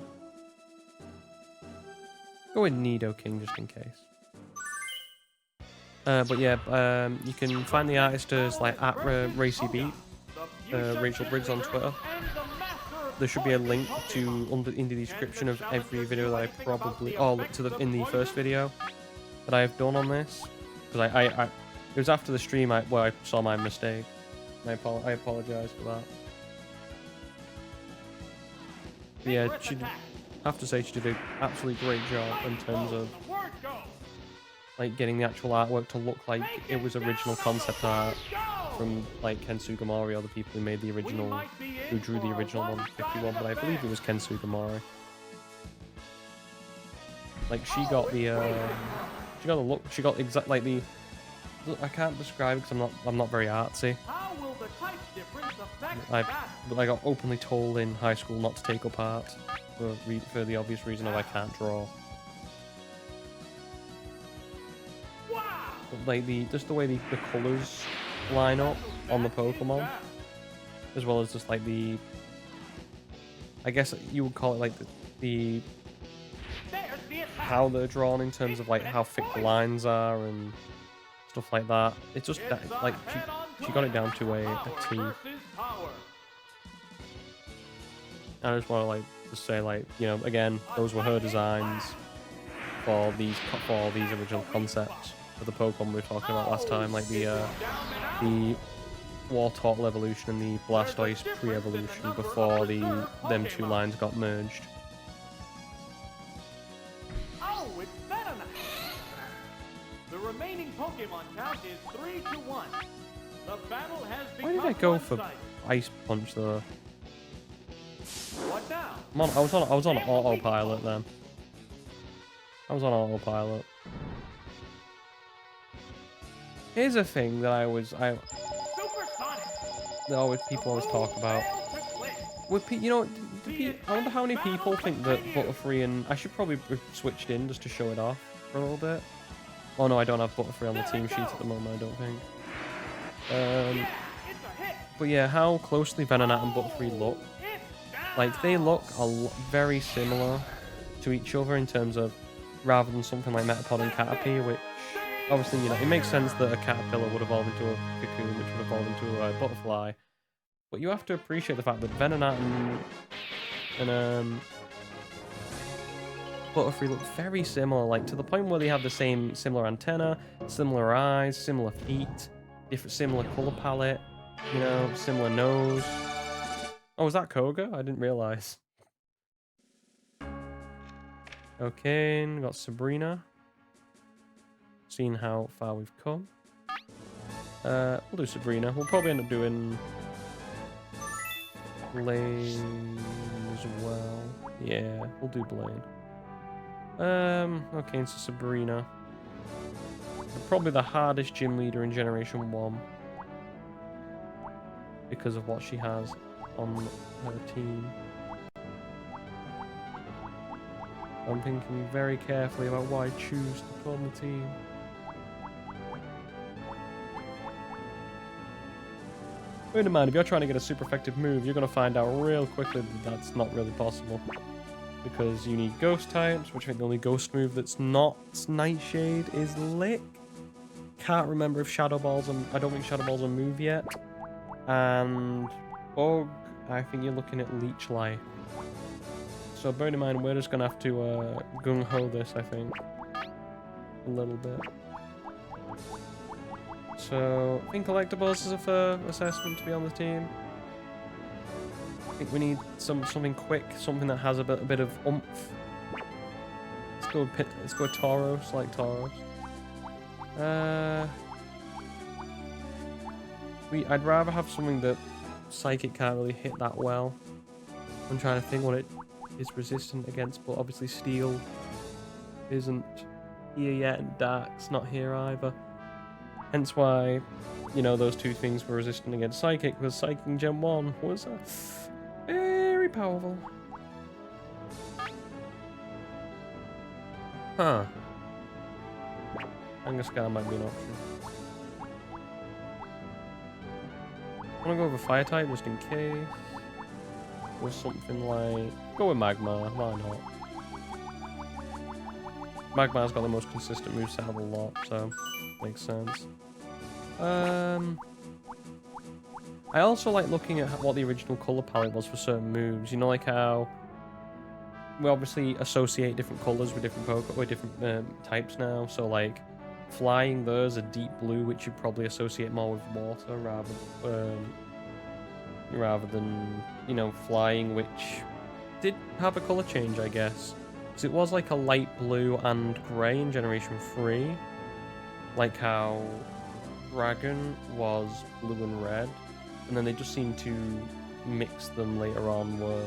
Go with Nidoking just in case. But yeah, you can find the artist as like at RacyBeat, Rachel Briggs on Twitter. There should be a link to in the description of every video that I probably, in the first video that I've done on this, because it was after the stream where I saw my mistake. I apologize for that. But yeah, I have to say she did an absolutely great job in terms of like getting the actual artwork to look like it was original concept art from like Ken Sugimori or the people who made the original, who drew the original 151, but I believe it was Ken Sugimori. Like she got the look, she got exactly like the. I can't describe it because I'm not very artsy. I got openly told in high school not to take up art for the obvious reason of I can't draw. But like just the way the colours line up on the Pokemon, as well as just like I guess you would call it like the how they're drawn in terms of like how thick the lines are and stuff like that. It's just that, like she got it down to a T. I just want to like just say, like, you know, again, those were her designs for these original concepts of the Pokemon we were talking about last time, like the Wartortle evolution and the Blastoise pre-evolution before them two lines got merged. Oh, it's Venonat! The remaining Pokemon count is 3-1. The battle has become Why did I go for Ice Punch though? What now? I was on autopilot then. I was on autopilot. Here's a thing that people always talk about. You know, I wonder how many people think that Butterfree and... I should probably have switched in just to show it off for a little bit. Oh no, I don't have Butterfree on the team sheet at the moment, I don't think. But yeah, how closely Venonat and Butterfree look. Like, they look very similar to each other in terms of, rather than something like Metapod and Caterpie, which, obviously, you know, it makes sense that a caterpillar would evolve into a cocoon, which would evolve into a butterfly. But you have to appreciate the fact that Venonat and Butterfree look very similar, like, to the point where they have the similar antenna, similar eyes, similar feet, similar color palette, you know, similar nose. Oh, was that Koga? I didn't realize. Okay, and got Sabrina. Seeing how far we've come. We'll do Sabrina. We'll probably end up doing Blaine as well. Yeah, we'll do Blaine. Okay, so Sabrina. Probably the hardest gym leader in Generation 1. Because of what she has on her team. I'm thinking very carefully about what I choose to put on the team. Bear in mind, if you're trying to get a super effective move, you're going to find out real quickly that that's not really possible. Because you need ghost types, which I think the only ghost move that's not Nightshade is Lick. Can't remember if Shadow Ball's I don't think Shadow Ball's a move yet. And Bug, I think you're looking at Leech Life. So bear in mind, we're just going to have to gung-ho this, I think. A little bit. So, I think Collectibles is a fair assessment to be on the team. I think we need something quick, something that has a bit of oomph. Let's go Tauros, like Tauros. I'd rather have something that Psychic can't really hit that well. I'm trying to think what it is resistant against, but obviously Steel isn't here yet, and Dark's not here either. Hence why, you know, those two things were resistant against Psychic, because Psychic in Gen 1 was very powerful. Huh. Angascar might be an option. I'm gonna go with a Fire type just in case. Or something like... Go with Magmar, why not? Magmar's got the most consistent moveset of a lot, so makes sense. I also like looking at what the original color palette was for certain moves. You know, like how we obviously associate different colors with different types now. So like flying, there's a deep blue, which you probably associate more with water rather than, you know, flying, which did have a color change, I guess. Because it was like a light blue and grey in Generation 3. Like how Dragon was blue and red. And then they just seemed to mix them later on, where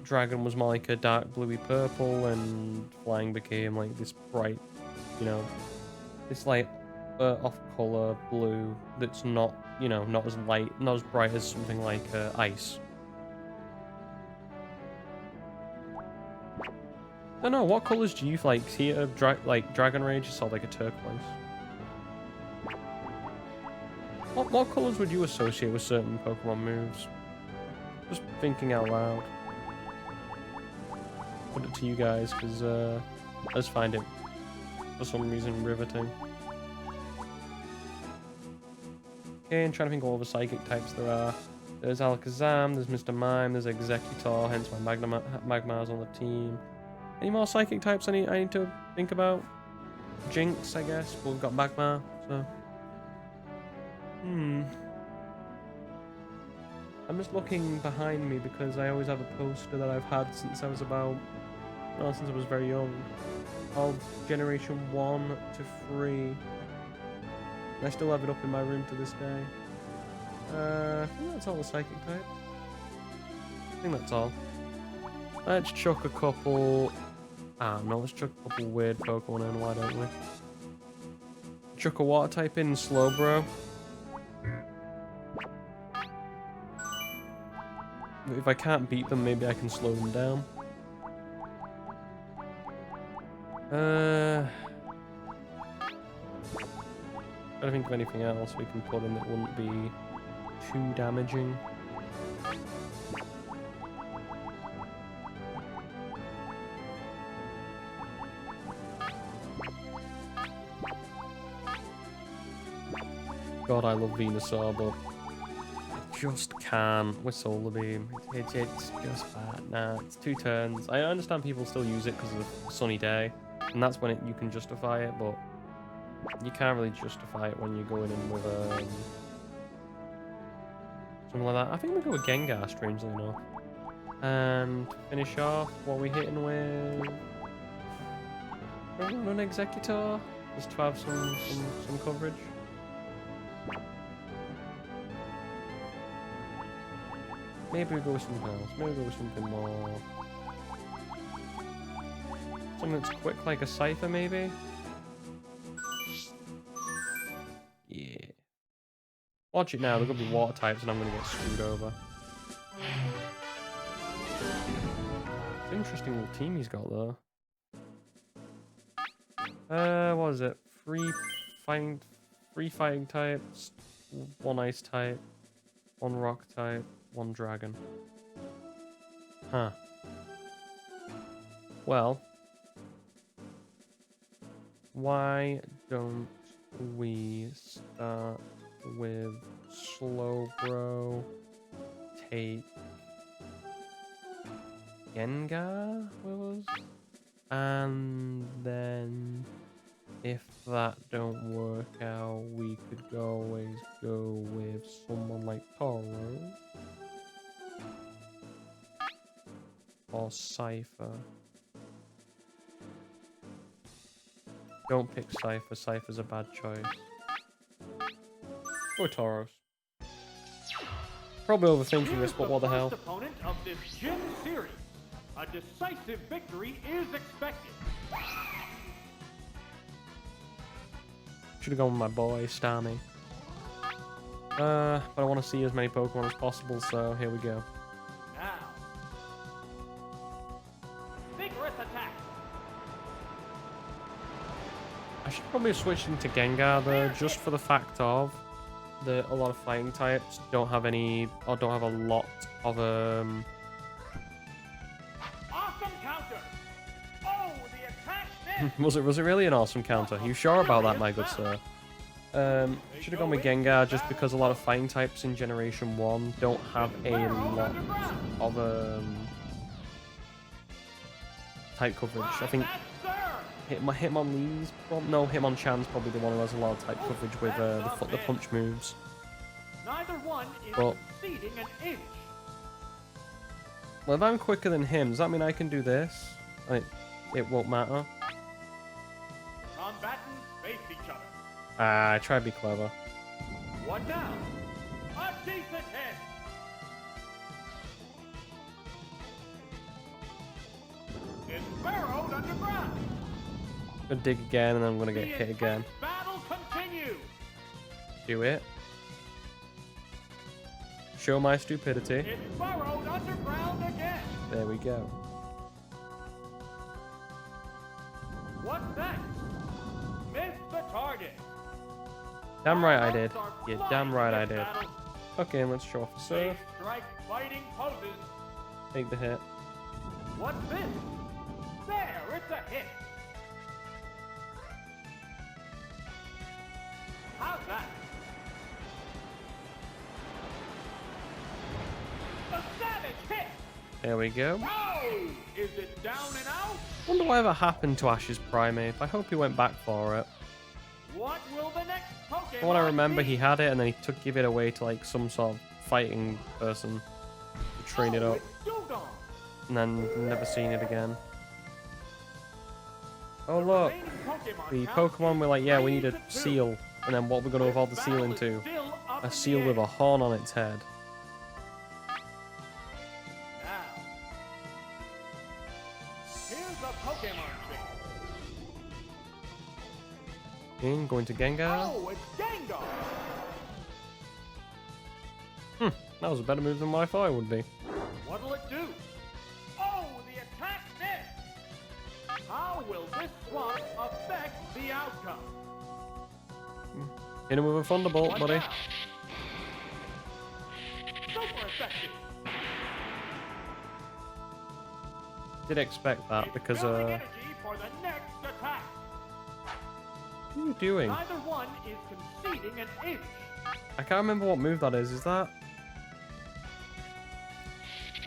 Dragon was more like a dark bluey purple and Flying became like this bright, you know, this like off-color blue that's not, you know, not as light, not as bright as something like Ice. I don't know, what colors do you like here? Like Dragon Rage is sort of like a turquoise. What colors would you associate with certain Pokemon moves? Just thinking out loud. Put it to you guys, because I just find it, for some reason, riveting. Okay, I'm trying to think of all the Psychic types there are. There's Alakazam, there's Mr. Mime, there's Exeggutor, hence why Magmar's on the team. Any more Psychic types I need to think about? Jinx, I guess, but we've got Magmar, so... I'm just looking behind me because I always have a poster that I've had since I was since I was very young, of Generation 1 to 3. And I still have it up in my room to this day. I think that's all the Psychic type. I think that's all. Let's chuck a couple... no, let's chuck a couple weird Pokemon in, why don't we? Chuck a Water type in Slowbro. if I can't beat them, maybe I can slow them down. I don't think of anything else we can put in that wouldn't be too damaging. God, I love Venusaur, but I just can't with Solar Beam. It's just bad. Nah, it's 2 turns. I understand people still use it because of the sunny day, and that's when you can justify it, but you can't really justify it when you're going in with something like that. I think we'll go with Gengar, strangely enough. And finish off what we hitting with an Executor, just to have some coverage. Maybe we go with something else. Maybe we go with something more. Something that's quick, like a Cypher, maybe? Yeah. Watch it now, they're gonna be water types and I'm gonna get screwed over. It's an interesting little team he's got though. What is it? Three fighting types, 1 ice type, 1 rock type, 1 dragon. Huh. Well, why don't we start with Slowbro, take Gengar with us, and then if that don't work out, we could always go with someone like Tauros or Cypher. Don't pick Cypher. Cypher's a bad choice. Go with Tauros. Probably overthinking this, but what the hell? Opponent of this gym series. A decisive victory is expected. Should have gone with my boy, Starmie. But I want to see as many Pokemon as possible, so here we go. Now. Vigorous attack. I should probably have switched into Gengar, though, just for the fact of that a lot of fighting types don't have any, or don't have a lot of, Awesome counter. Oh, the attack missed. was it really an awesome counter? You sure about that, my good sir? Should have gone with Gengar just because a lot of fighting types in Generation 1 don't have a lot of type coverage. I think Hitmonlee's no, Hitmonchan's probably the one who has a lot of type coverage with the punch moves. Neither one is But conceding an inch. well, if I'm quicker than him, does that mean I can do this? It won't matter. Combatants face each other. Ah, I try to be clever. What now? A decent hit. It's burrowed underground. I'm gonna dig again, and then I'm gonna get hit again. Battle continues. Do it. Show my stupidity. It's burrowed underground again. There we go. What's next? Missed the target. Damn right I did. Yeah, damn right I did. Okay, let's show off the surf. Strike fighting poses. Take the hit. What's this? There, it's a hit. How's that? A savage hit. There we go. Oh, is it down and out? Wonder whatever happened to Ash's Primeape. I hope he went back for it. What will the next Pokemon From what I remember, be? he had it and then he give it away to like some sort of fighting person to train it up, It's Dewgong. and then never seen it again. Oh The look, remaining the count Pokemon were like, yeah, we need a 3-2. seal, and then what we're gonna evolve the seal Battle is into? still up A in seal the with air. a horn on its head. Now, here's a Pokemon thing. Going to Gengar. Oh, it's Gengar. That was a better move than what I thought it would be. What'll it do? Oh, the attack missed! How will this swap affect the outcome? Hit him with a Thunderbolt, buddy. Now? Super effective! Did expect that because Building energy for the next attack. what are you doing? Neither one is conceding an inch. I can't remember what move that is. Is that?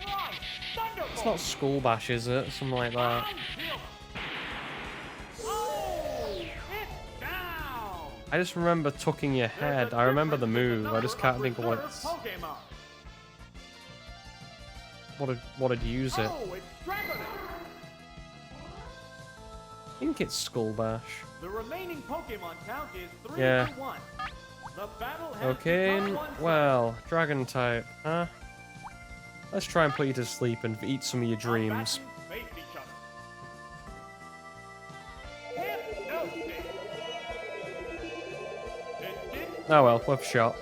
Right, Thunderbolt! It's not Skull Bash, is it? Something like that. Oh, it's down. I just remember tucking your head. I remember the move. I just can't think of what it's, what I'd use it. Oh, it's Dragonite. I think it's Skull Bash. The remaining Pokemon count is 3 Yeah. to 1. The battle has Okay, become one-sided. well, Dragon type, huh? Let's try and put you to sleep and eat some of your Now dreams. back and face each other. Hypnosis. It didn't. Oh well, worth a shot.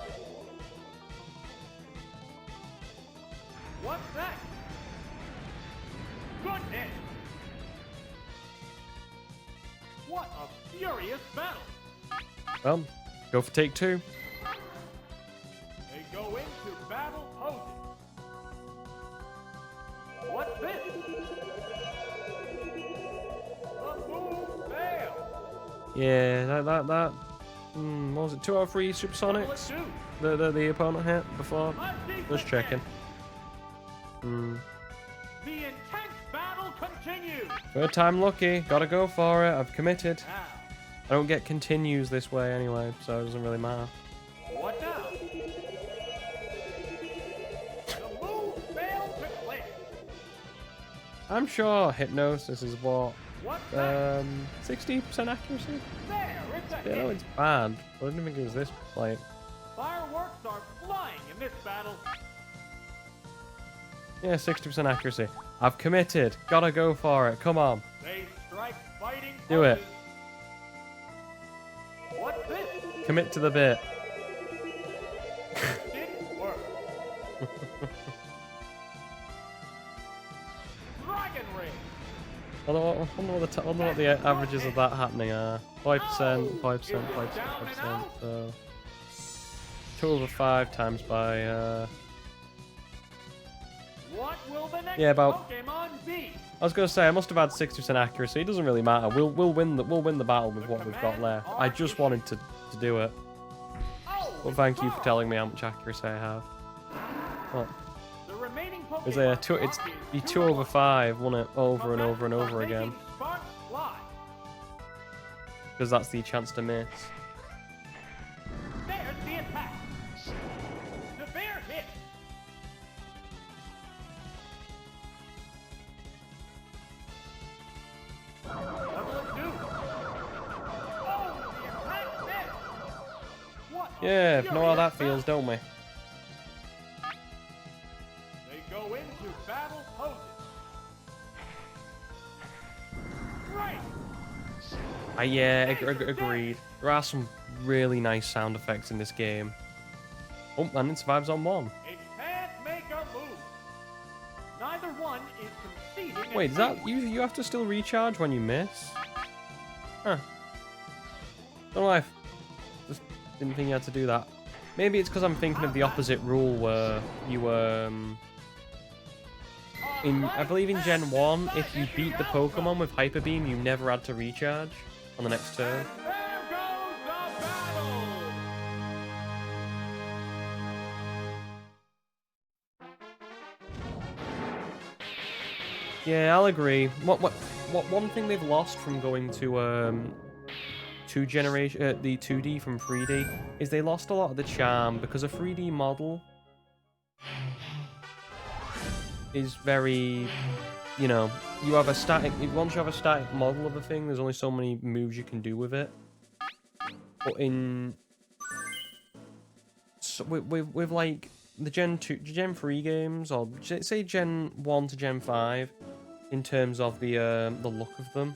What's that? Goodness! What a furious battle! Well, go for take two. They go into battle poses. What's this? The move failed. Yeah, that. What was it? 2 out of 3 What'll it Supersonics? do? The opponent hit before. Let's Just checking. The intense battle continues. Third time lucky. Gotta go for it. I've committed. Now, I don't get continues this way anyway, so it doesn't really matter. what now? The move failed to click. I'm sure Hypnosis is what? What's that? 60% accuracy? There, it's a Yeah, no, hit. it's bad. I didn't think it was this, like... Fireworks are flying in this battle. Yeah, 60% accuracy. I've committed. Gotta go for it. Come on. They strike fighting Do it. poses. What's this? Commit to the bit. Didn't work. Dragon Ring. I wonder what the averages of that happening are. 5%, 5%, 5%, 5%. So 2 over 5 times by What will the next Yeah, about- Pokemon be? I was gonna say I must have had 60% accuracy. It doesn't really matter. We'll win the battle with what we've got left. I just wanted to do it. Oh, Well, thank you for telling me how much accuracy I have. Well, the remaining Pokemon it's are be 2 over 5, won't it? Over and over and over again. making sparks fly. Because that's the chance to miss. There's the attack. Severe hit. What'll it do? Oh, the attack missed. What a Yeah, know how that furious feels, don't we? They go into battle poses. Right. Yeah, agreed. There are some really nice sound effects in this game. Oh, and it survives on 1. It can't make a move. Neither one is conceding. Wait, an is that inch. you have to still recharge when you miss? Huh. Don't know why I just didn't think you had to do that. Maybe it's because I'm thinking of the opposite rule where you I believe in Gen 1, if you beat the Pokemon with Hyper Beam, you never had to recharge on the next turn. There goes the battle. Yeah, I'll agree. What one thing they've lost from going to the 2D from 3D is they lost a lot of the charm because a 3D model is very, you know, you have a static. Once you have a static model of a thing, there's only so many moves you can do with it. But with like the Gen 3 games, or say Gen 1 to Gen 5, in terms of the look of them,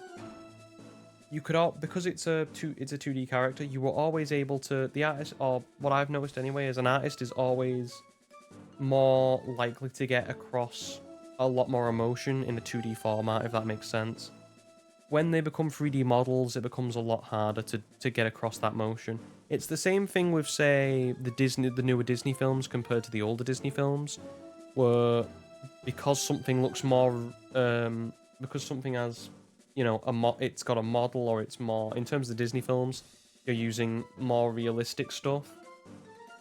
you could because it's a 2D character, you were always able to, the artist, or what I've noticed anyway, is an artist is always more likely to get across a lot more emotion in a 2D format, if that makes sense. When they become 3D models, it becomes a lot harder to get across that motion. It's the same thing with, say, the newer Disney films compared to the older Disney films, where because something looks more, because something has, you know, it's got a model, or it's more, in terms of Disney films, you're using more realistic stuff.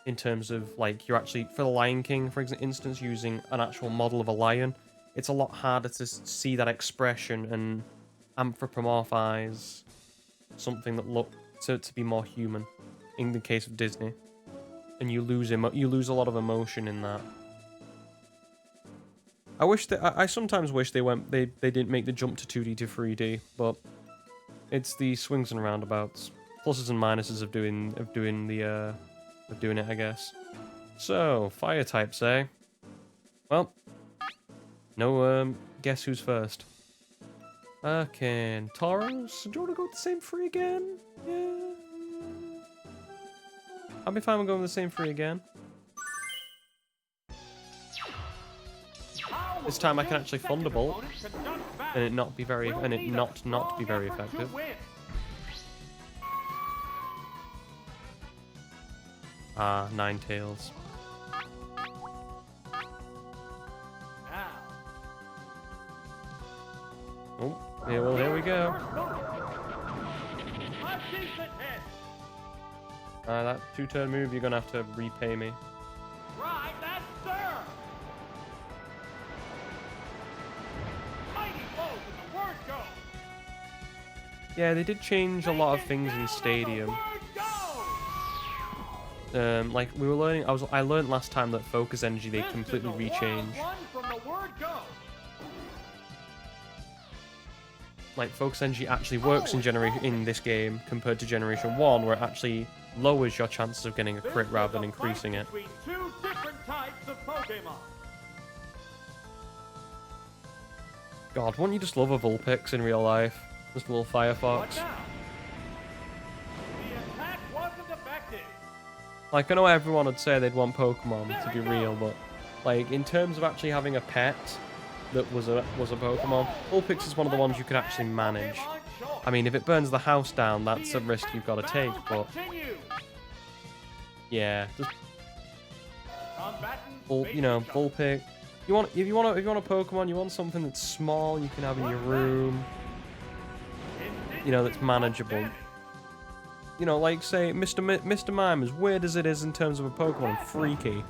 In terms of, like, you're actually, for The Lion King, for instance, using an actual model of a lion, it's a lot harder to see that expression and anthropomorphize something that looked to be more human in the case of Disney, and you lose a lot of emotion in that. I sometimes wish they didn't make the jump to 2D to 3D, but it's the swings and roundabouts, pluses and minuses of doing it, I guess. So, fire types, eh? Well, no, guess who's first? Okay, Tauros, do you want to go with the same three again? Yeah. I'll be fine with going with the same three again. This time I can actually Thunderbolt, and it not be very effective. Ah, Ninetales. Oh, yeah, well, here we go. That 2-turn move, you're gonna have to repay me. Right, that's sir. Mighty blows and the word go. Yeah, they did change a lot of things in Stadium. Like we were learning, I learned last time that Focus Energy they completely rechanged. Like Focus Energy actually works in this game compared to Generation 1, where it actually lowers your chances of getting a crit rather than increasing it. Two different types of Pokemon. God, wouldn't you just love a Vulpix in real life? Just a little Firefox. The attack wasn't effective. Like, I know everyone would say they'd want Pokemon to be real, but like in terms of actually having a pet that was a Pokemon, Vulpix is one of the ones you can actually manage. I mean, if it burns the house down, that's a risk you've got to take, but yeah, just Vulpix. If you want a Pokemon, you want something that's small, you can have in your room. You know, that's manageable. You know, like say Mr. Mime, as weird as it is in terms of a Pokemon, freaky.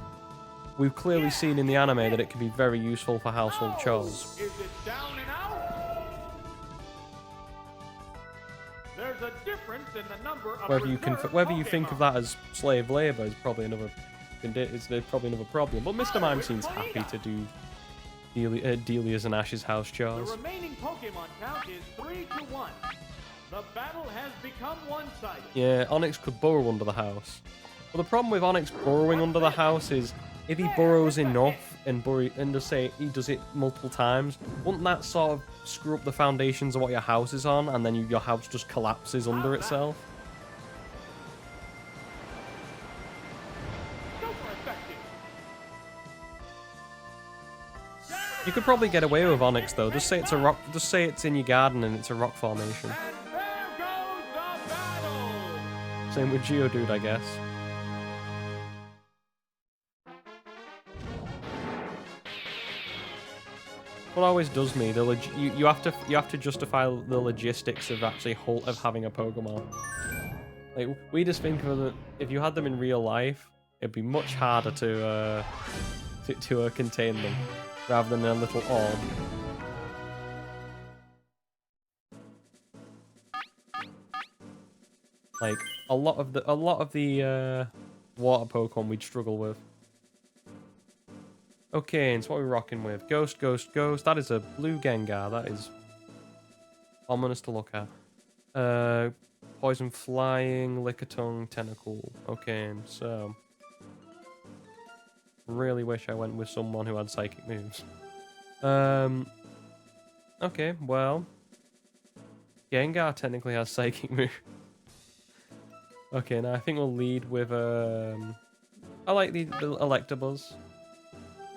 We've clearly seen in the anime that it can be very useful for household chores. Is it down and out? There's a difference in the number of whether you think of that as slave labor is probably another problem. But Mr. Mime seems happy to do Delia's and Ash's house chores. The remaining Pokemon count is 3-1. The battle has become one-sided. Yeah, Onyx could burrow under the house. But the problem with Onyx burrowing under the house is if he burrows enough and just say he does it multiple times, wouldn't that sort of screw up the foundations of what your house is on, and then your house just collapses under itself? You could probably get away with Onyx though. Just say it's a rock. Just say it's in your garden and it's a rock formation. And there goes the battle. Same with Geodude, I guess. What always does me, you have to justify the logistics of actually having a Pokemon. Like we just think of it, if you had them in real life, it'd be much harder to contain them, rather than a little orb. Like a lot of the water Pokemon we'd struggle with. Okay, and so what are we rocking with? Ghost. That is a blue Gengar. That is ominous to look at. Poison Flying, Lickitung, Tentacool. Okay, so really wish I went with someone who had psychic moves. Okay, well, Gengar technically has psychic moves. Okay, now I think we'll lead with I like the Electabuzz.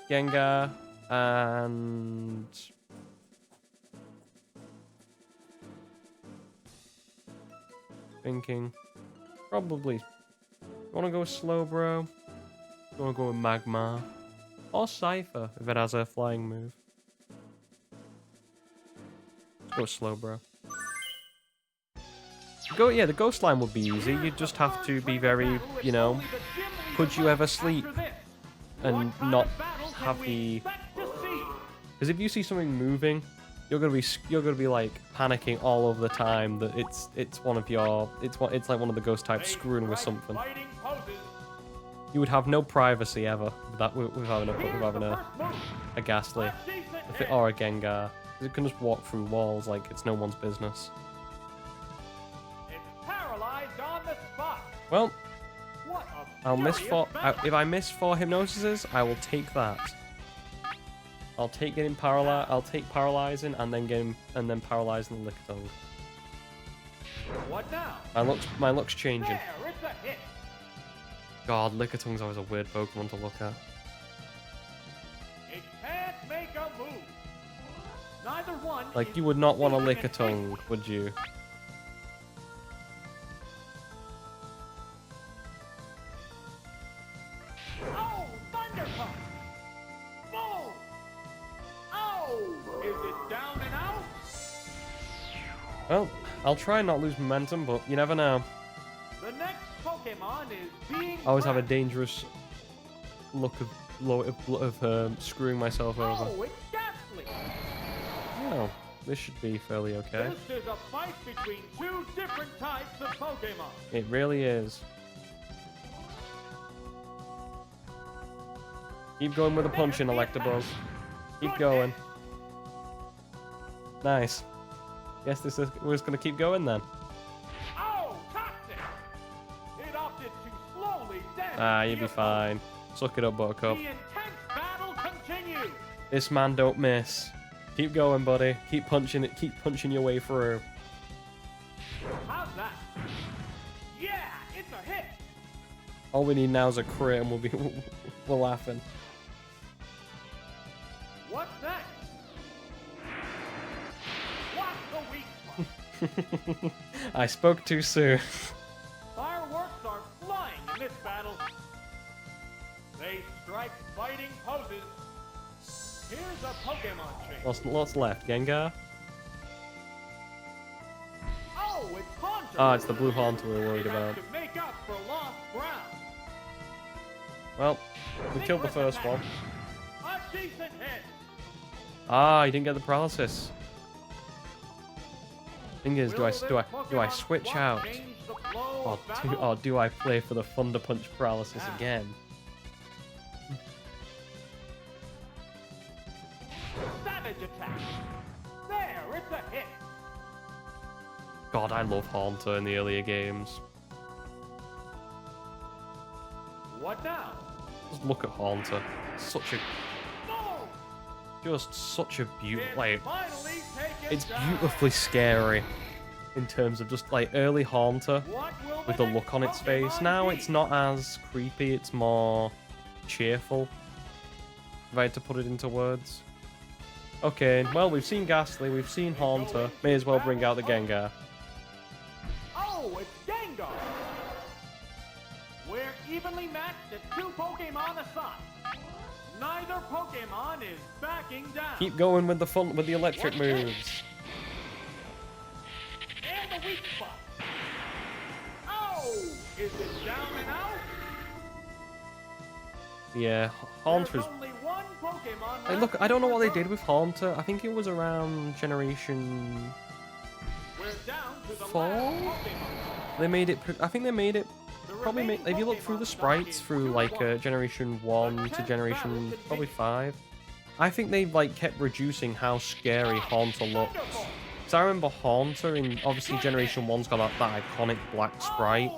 Gengar, and... Thinking. Probably. Want to go slow, bro? Want to go with Magmar? Or Cypher, if it has a flying move. Let's go slow, bro. Yeah, the Ghost Line would be easy. You just have to be very, you know, could you ever sleep and not have the... Because if you see something moving, you're gonna be like panicking all of the time that it's one of your it's like one of the ghost types screwing with something. You would have no privacy ever with having a Ghastly or a Gengar. It can just walk through walls like it's no one's business. Well, I'll miss if I miss 4 hypnosises, I will take that. I'll take getting paralyzed. I'll take paralyzing and then paralyzing the Lickitung. What now? My luck's changing. There, it's a hit. God, Lickiting's always a weird Pokemon to look at. It can't make a move. Neither one. Like you would not want a Lickitung, would you? Oh, Thunder Punch! Boom! Oh, is it down and out? Well, I'll try and not lose momentum, but you never know. The next Pokemon is being. I always have a dangerous look of screwing myself over. Oh, it's Ghastly! Oh, this should be fairly okay. This is a fight between 2 different types of Pokemon. It really is. Keep going with the punching, Electabuzz. Keep going. Nice. Guess we're just gonna keep going then. Oh, toxic! It opted to slowly damage. Ah, you'll be fine. Suck it up, Buttercup. The intense battle continues. This man don't miss. Keep going, buddy. Keep punching it. Keep punching your way through. How's that? Yeah, it's a hit. All we need now is a crit, and we're laughing. What's next? What's the weak spot? I spoke too soon. Fireworks are flying in this battle. They strike fighting poses. Here's a Pokemon change. What's left? Gengar? Oh, it's Haunter. Ah, it's the blue Haunter we're worried about. To make up for lost ground. Well, we killed the first one. A decent hit. Ah, you didn't get the paralysis. Thing is, do I switch out? Or do I play for the Thunder Punch paralysis again? Savage attack. There, it's a hit. God, I love Haunter in the earlier games. What now? Just look at Haunter. Such a just such a beautiful, like, it's beautifully scary in terms of just like early Haunter with the look on its face. Now it's not as creepy, it's more cheerful, if I had to put it into words. Okay, well, we've seen Ghastly, we've seen Haunter, may as well bring out the Gengar. Oh, it's Gengar! We're evenly matched at 2 Pokemon aside. Neither Pokemon is backing down. Keep going with the electric moves. And the weak spot. Oh, is it down and out? Yeah, Haunter's... There's only 1 Pokemon Like, look, I don't know what they did with Haunter. I think it was around Generation... We're down to the 4? last Pokemon. They made it... I think they made it... Probably made... If you look through the sprites through, like, Generation 1 to Generation... Probably 5. I think they, like, kept reducing how scary Haunter looks. Because I remember Haunter in, obviously, Generation 1's got that iconic black sprite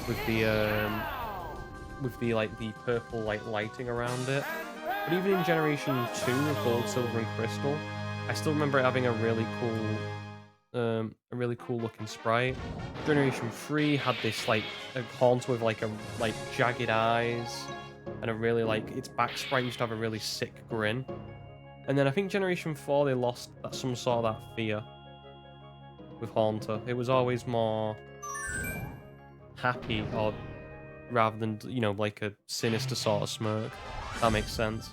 with the, like, the purple, like, lighting around it. But even in Generation 2 with Gold, Silver, and Crystal, I still remember it having a really cool looking sprite. Generation 3 had this like a Haunter with like jagged eyes, and a really, like, its back sprite used to have a really sick grin. And then I think Generation 4, they lost some sort of that fear with Haunter. It was always more happy, or rather than, you know, like a sinister sort of smirk. That makes sense.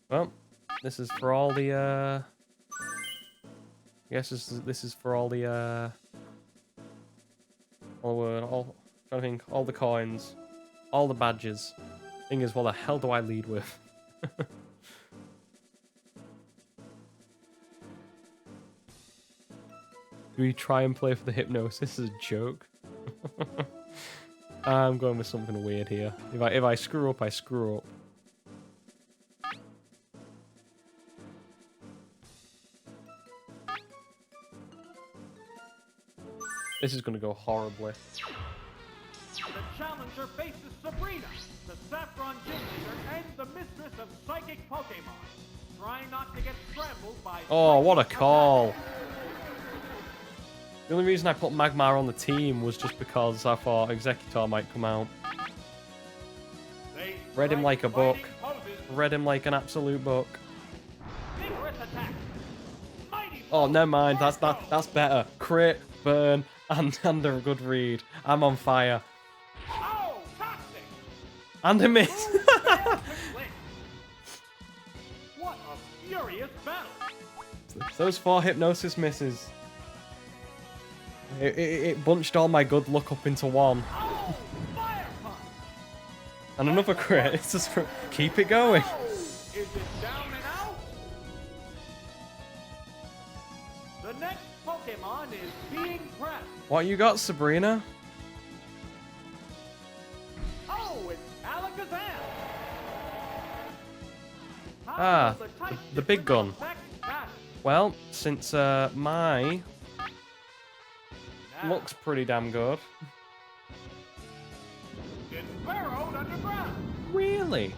Well, this is for all the, I guess this is for all the, trying to think, all the coins, all the badges. Thing is, what the hell do I lead with? Do we try and play for the hypnosis as a joke? I'm going with something weird here. If I screw up, I screw up. This is going to go horribly. The challenger faces Sabrina, the Saffron Gym Leader and the Mistress of Psychic Pokémon. Try not to get scrambled by... Oh, what a call. The only reason I put Magmar on the team was just because I thought Executor might come out. Read him like a book. Read him like an absolute book. Oh, never mind. That's better. Crit, burn, and a good read. I'm on fire. And a miss. What a furious battle. Those 4 hypnosis misses. It bunched all my good luck up into one. Oh, fire punch. And another crit. It's just keep it going. Is it down and out? The next Pokemon is being pressed. What you got, Sabrina? Oh, it's Alakazam. Ah, the big gun. Well, since my looks pretty damn good. It's burrowed underground. Really?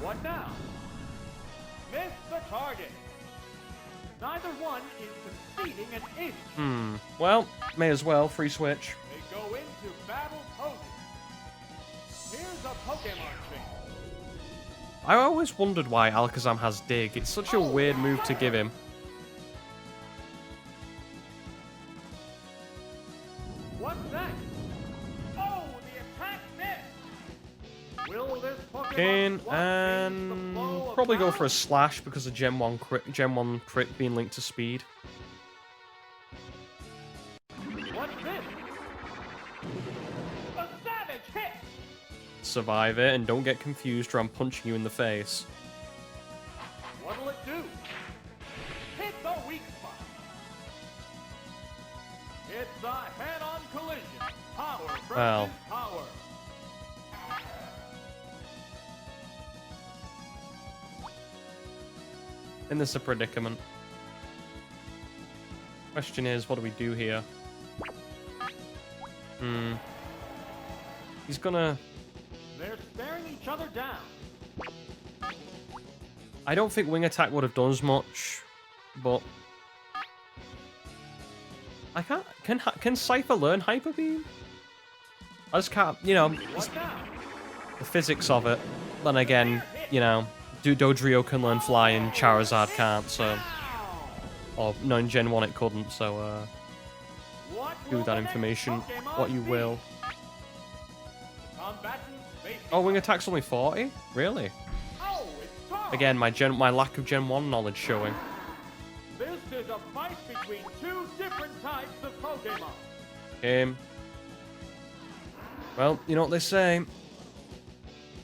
What now? Miss the target. Neither one is conceding an inch. Well, may as well. Free switch. They go into battle poses. Here's a Pokemon thing. I always wondered why Alakazam has Dig. It's such a weird move to give him. What's next? Oh, the attack missed. Will this Pokemon Kane, swap and the flow of probably go battle? for a slash because of Gen 1 crit being linked to speed. What's this? A savage hit. Survive it and don't get confused or I'm punching you in the face. What'll it do? Hit the weak spot. It's a head-on collision. Power versus Well. power. In this a predicament. Question is, what do we do here? He's gonna... They're staring each other down. I don't think Wing Attack would have done as much, but... I can't... Can Cypher learn Hyper Beam? I just can't, you know, What now? the physics of it. Then again, you know, Dodrio can learn Fly and Charizard can't, so... Or, no, in Gen 1 it couldn't, so, What do will with that the next information Pokemon what you be? will. Combatants facing Oh, Wing Attack's only 40? Really? Oh, it's Taro. Again, my lack of Gen 1 knowledge showing. This is a fight between two different types of Pokemon. Well, you know what they say.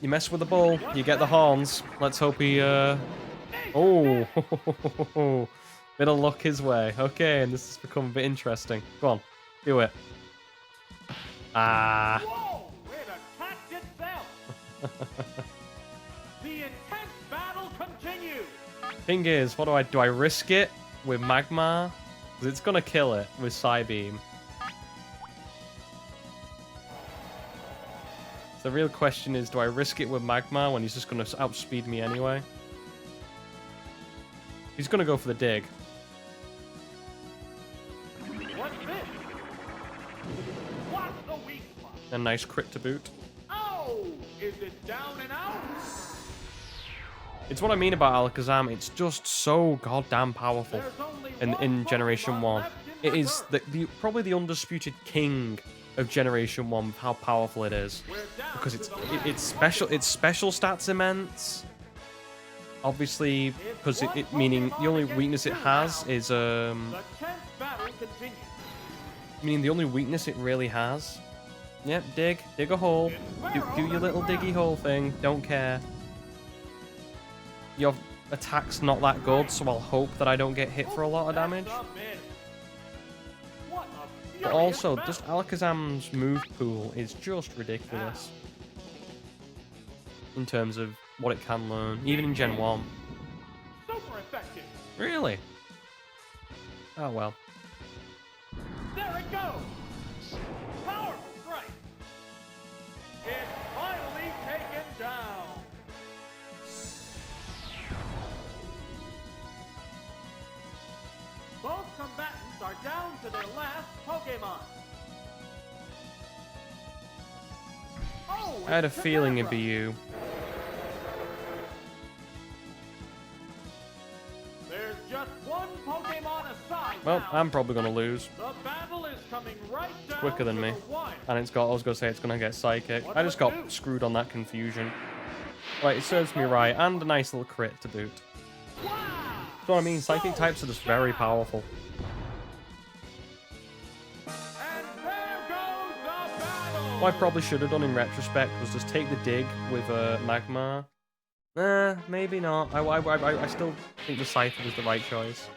You mess with the bull, you get the horns. Let's hope he, Oh, bit of luck his way. Okay, and this has become a bit interesting. Go on, do it. Ah. Whoa! It attacked itself! The intense battle continues! Thing is, what do I risk it with Magmar? 'Cause it's gonna kill it with Psybeam. The real question is, do I risk it with Magmar when he's just gonna outspeed me anyway? He's gonna go for the dig. A nice crit to boot. Oh, is it down and out? It's what I mean about Alakazam. It's just so goddamn powerful There's only in one Generation Pokemon 1. left It in is reserve. probably the undisputed king of Generation 1 with how powerful it is. We're down Because to it's the last it's special. Pokemon. Its special stats immense. Obviously, because it meaning the only weakness it has is The 10th battle continues. meaning the only weakness it really has. Yep, dig a hole. Do your little diggy hole thing. Don't care. Your attack's not that good, so I'll hope that I don't get hit for a lot of damage. That's a miss. What a But furious also, battle. just Alakazam's move pool is just ridiculous. In terms of what it can learn, even in Gen 1. Super effective. Really? Oh well. There it goes. Powerful strike. It's finally taken down. Both combatants are down to their last Pokemon. Oh, I had a it's feeling it'd Tenebra. be you. There's just one Pokemon aside Well, now. I'm probably gonna lose. The battle is coming right down Quicker than to me. the wire. And I was gonna say it's gonna get psychic. What I just would got do? screwed on that confusion. Right, it serves me right, and a nice little crit to boot. Wow! That's what I mean, psychic types are just very powerful. And there goes the battle! What I probably should have done in retrospect was just take the dig with Magmar. Maybe not. I still think the Scyther was the right choice.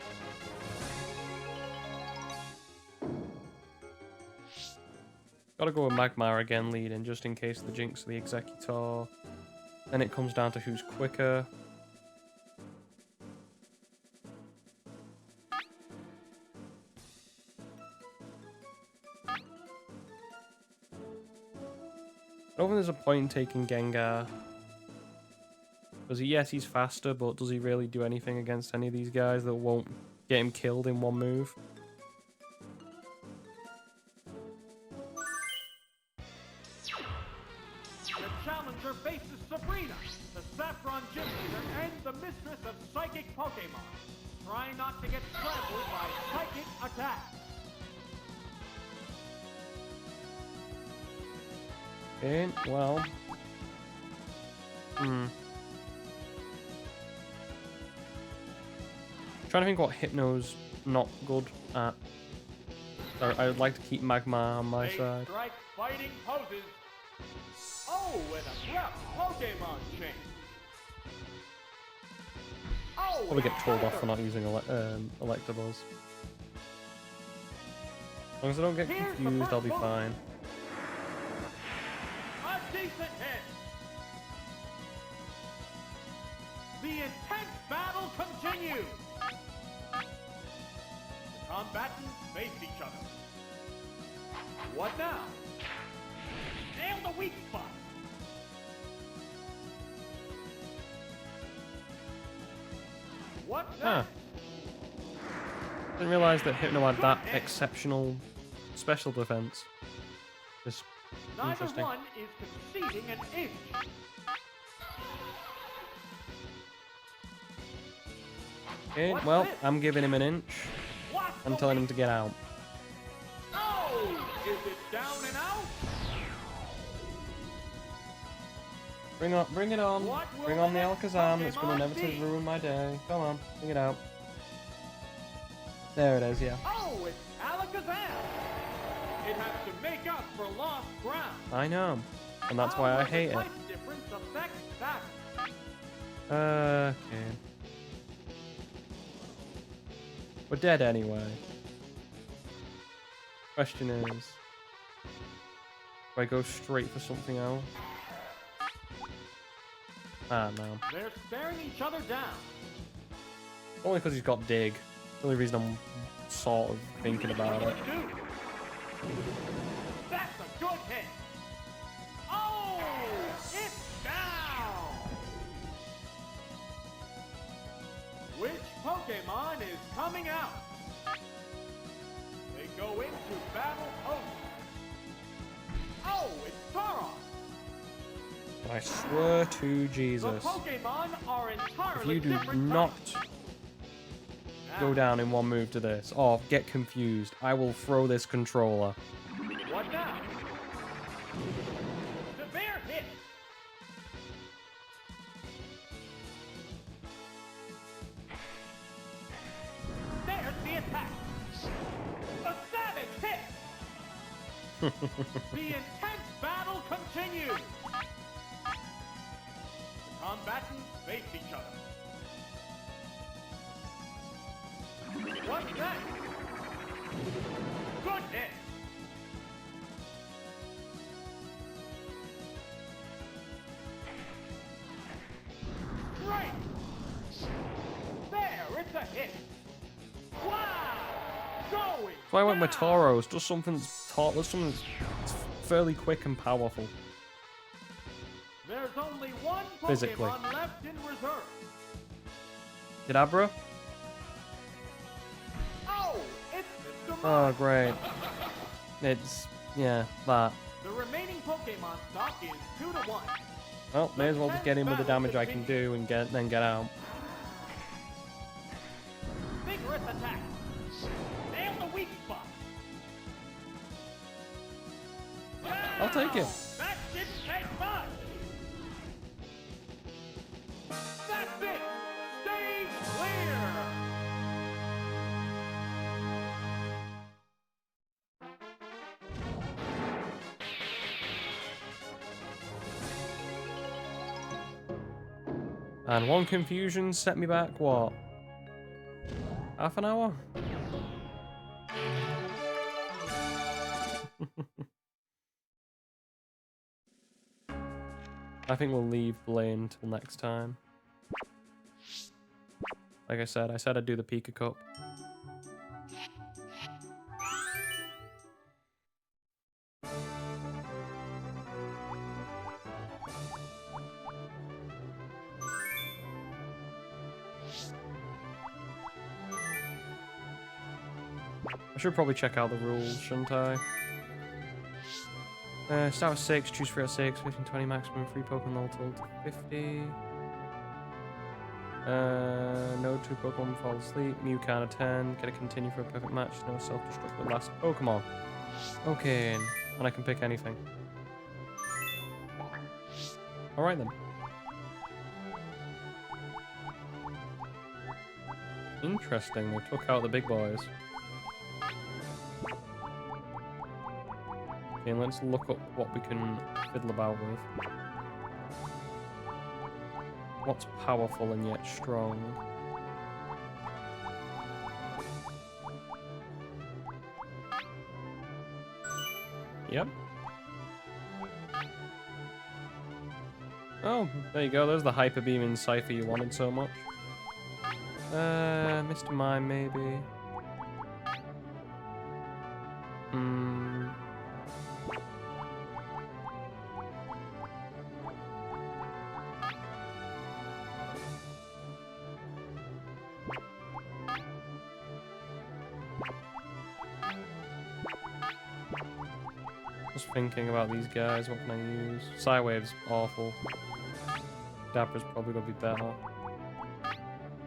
Gotta go with Magmar again leading, just in case the Jinx of the Executor. Then it comes down to who's quicker. I don't think there's a point in taking Gengar. Because yes, he's faster, but does he really do anything against any of these guys that won't get him killed in one move? The challenger faces Sabrina, the Saffron Gym Leader and the mistress of Psychic Pokemon. Try not to get trampled by Psychic attacks. Okay, well... Trying to think what Hypno's not good at. So I would like to keep Magmar on my They side. strike fighting poses. Oh, and a breath Pokemon change. Oh, Probably get told off Scyther. for not using Electabuzz. As long as I don't get Here's the confused, first I'll be move. fine. A decent hit. The intense battle continues. The combatants face each other. What now? Nail the weak spot. What Huh. next? Didn't realize that Hypno had that exceptional special defense. Just Neither interesting. one is conceding an inch. Okay, What's well, this? I'm giving him an inch. What's I'm the telling him weak- to get out. Oh, is it down and out? Bring it on. What will Bring on the the next Alakazam. It's gonna Pokemon never be? ruin my day. Come on, bring it out. There it is, yeah. Oh, it's Alakazam. It has to make up for lost ground. I know. And that's How why I will the hate it. type difference affect that? Okay. We're dead anyway. Question is, do I go straight for something else? Ah, no. They're staring each other down. Only because he's got dig. The only reason I'm sort of thinking about it. Dude, that's a good hit. Oh, it's down. Which Pokemon is coming out? They go into battle pose. Oh, I swear to The Jesus. Pokémon are If entirely you do different not types. go down in one move to this, or get confused, I will throw this controller. What now? Severe hit. There's the attack. A savage hit. The intense battle continues. The combatants face each other. What's next? Goodness. Right. There, it's a hit. Wow. Going. So I went with down. Tauros, just something that's fairly quick and powerful. There's only one Physically. Pokemon left in reserve. Kadabra? Oh, it's Mr. Oh, Mime. great. It's, yeah, that. The remaining Pokemon stock is 2-1. Well, may as well just get in with the damage I can do and then get out. Vigorous attack. Nail the weak spot. I'll take it. Wow, that didn't take much. That's it. Stage clear. And one confusion set me back, what? Half an hour? I think we'll leave Blaine till next time. Like I said I'd do the Pika Cup. I should probably check out the rules, shouldn't I? Start with 6, choose 3 or 6, 15, 20 maximum, free Pokemon level total to 50. No 2 Pokemon fall asleep, Mew count of 10, get a continue for a perfect match, no self-destruct with last Pokemon. Okay, and I can pick anything. Alright then. Interesting, they took out the big boys. Okay, let's look up what we can fiddle about with. What's powerful and yet strong? Yep. Oh, there you go. There's the Hyper Beam in Cypher you wanted so much. Mr. Mime, maybe. Just thinking about these guys, what can I use? Psywave's awful. Dabra's probably gonna be better.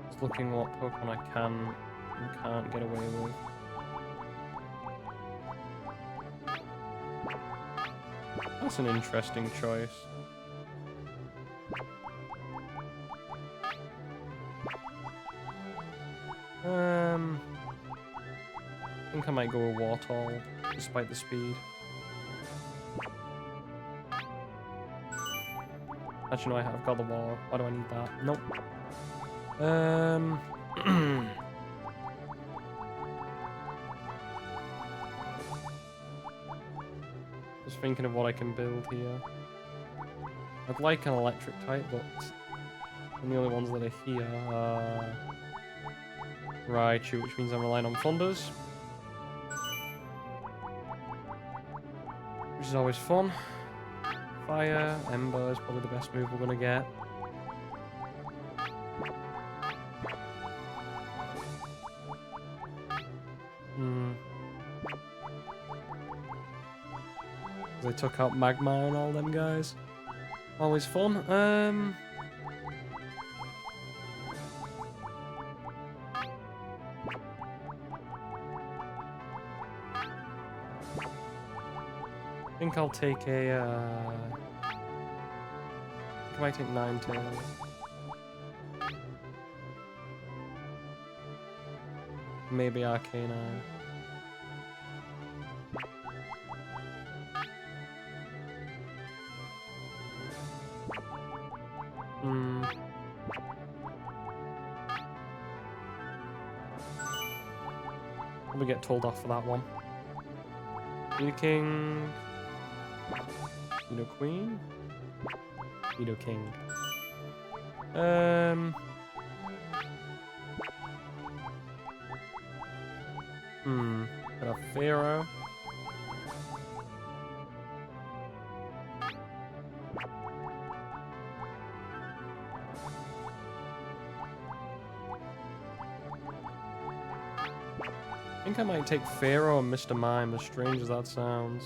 Just looking what Pokemon I can and can't get away with. That's an interesting choice. I think I might go with Wartortle, despite the speed. Actually, no, I've got the wall. Why do I need that? Nope. Just thinking of what I can build here. I'd like an electric type, but the only ones that are here are Raichu, which means I'm relying on Thunders. Which is always fun. Fire, Ember is probably the best move we're gonna get. They took out Magmar and all them guys. Always fun. I think I'll take a, I might take Ninetales. Maybe Arcanine. Probably get told off for that one. King. Queen. King. Got a Pharaoh. I think I might take Pharaoh and Mr. Mime, as strange as that sounds.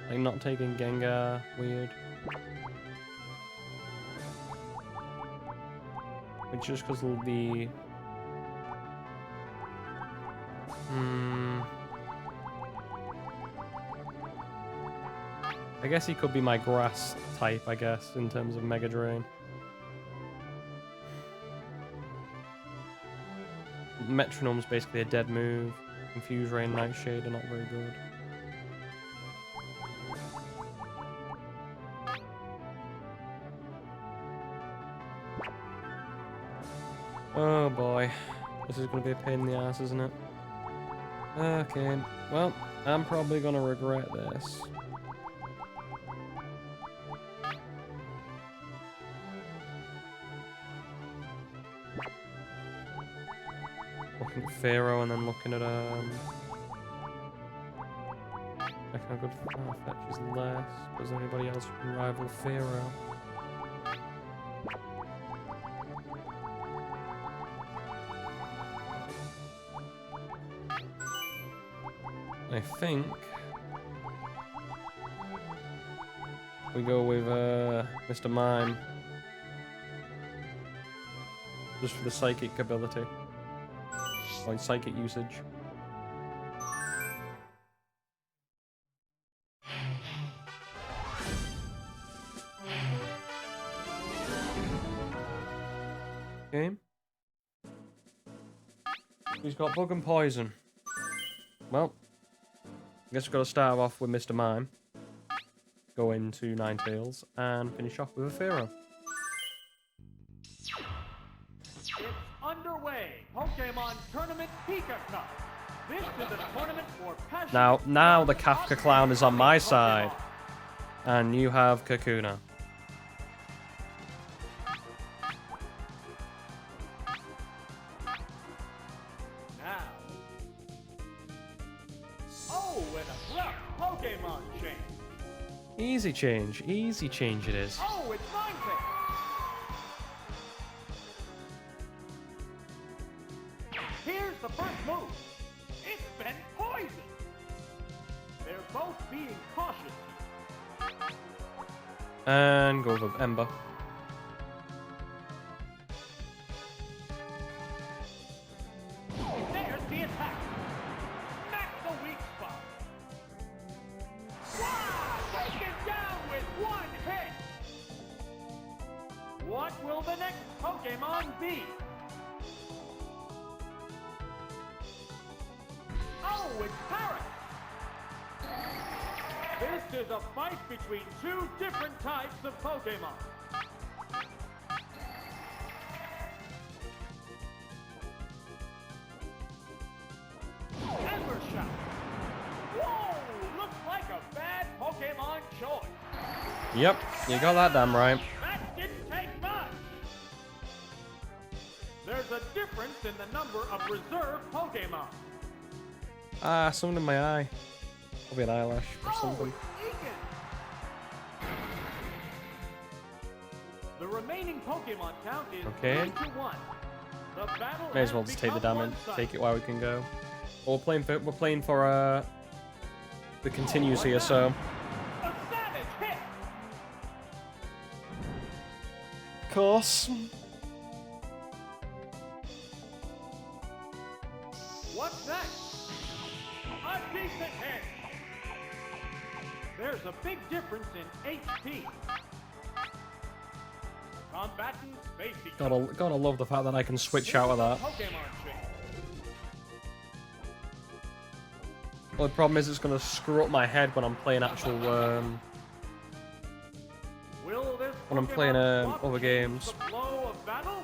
Like not taking Gengar, weird. It's just because of the... I guess he could be my grass type, I guess, in terms of Mega Drain. Metronome's basically a dead move. Confuse Ray and Nightshade are not very good. Oh boy. This is going to be a pain in the ass, isn't it? Okay, well, I'm probably going to regret this. Looking at Pharaoh and then looking at I can go Farfetch is less. Does anybody else who can rival Pharaoh? I think we go with Mr. Mime. Just for the psychic ability. Or psychic usage. Okay. He's got Bug and Poison. Well, I guess we've got to start off with Mr. Mime. Go into Ninetales and finish off with a Pharaoh. It's underway. Pokémon Tournament Pika Cup. This is a tournament for passionate... Now the Kafka Clown is on my side. And you have Kakuna. Pokémon change. Easy change it is. Oh, it's Ninetales. Here's the first move. It's been poisoned. They're both being cautious. And go with Ember. There's the attack. Smack the weak spot. Taken down with one hit! What will the next Pokémon be? Oh, it's Parrot! This is a fight between two different types of Pokémon. Ember Shot! Whoa! Looks like a bad Pokémon choice. Yep, you got that damn right. That didn't take much. There's a difference in the number of reserve Pokémon. Ah, something in my eye. Probably an eyelash or something. The remaining Pokémon count is okay. 3-1. The battle May as well just take the damage. Take it while we can go. Well, we're playing for the continues here, so. A savage hit. Of course. What's next? A decent hit. There's a big difference in HP. Combatants face each other. Gotta love the fact that I can switch out of that. Pokemon shape. Well, the problem is it's gonna screw up my head when I'm playing actual Will this when I'm playing Pokemon swap other change games. the flow of battle?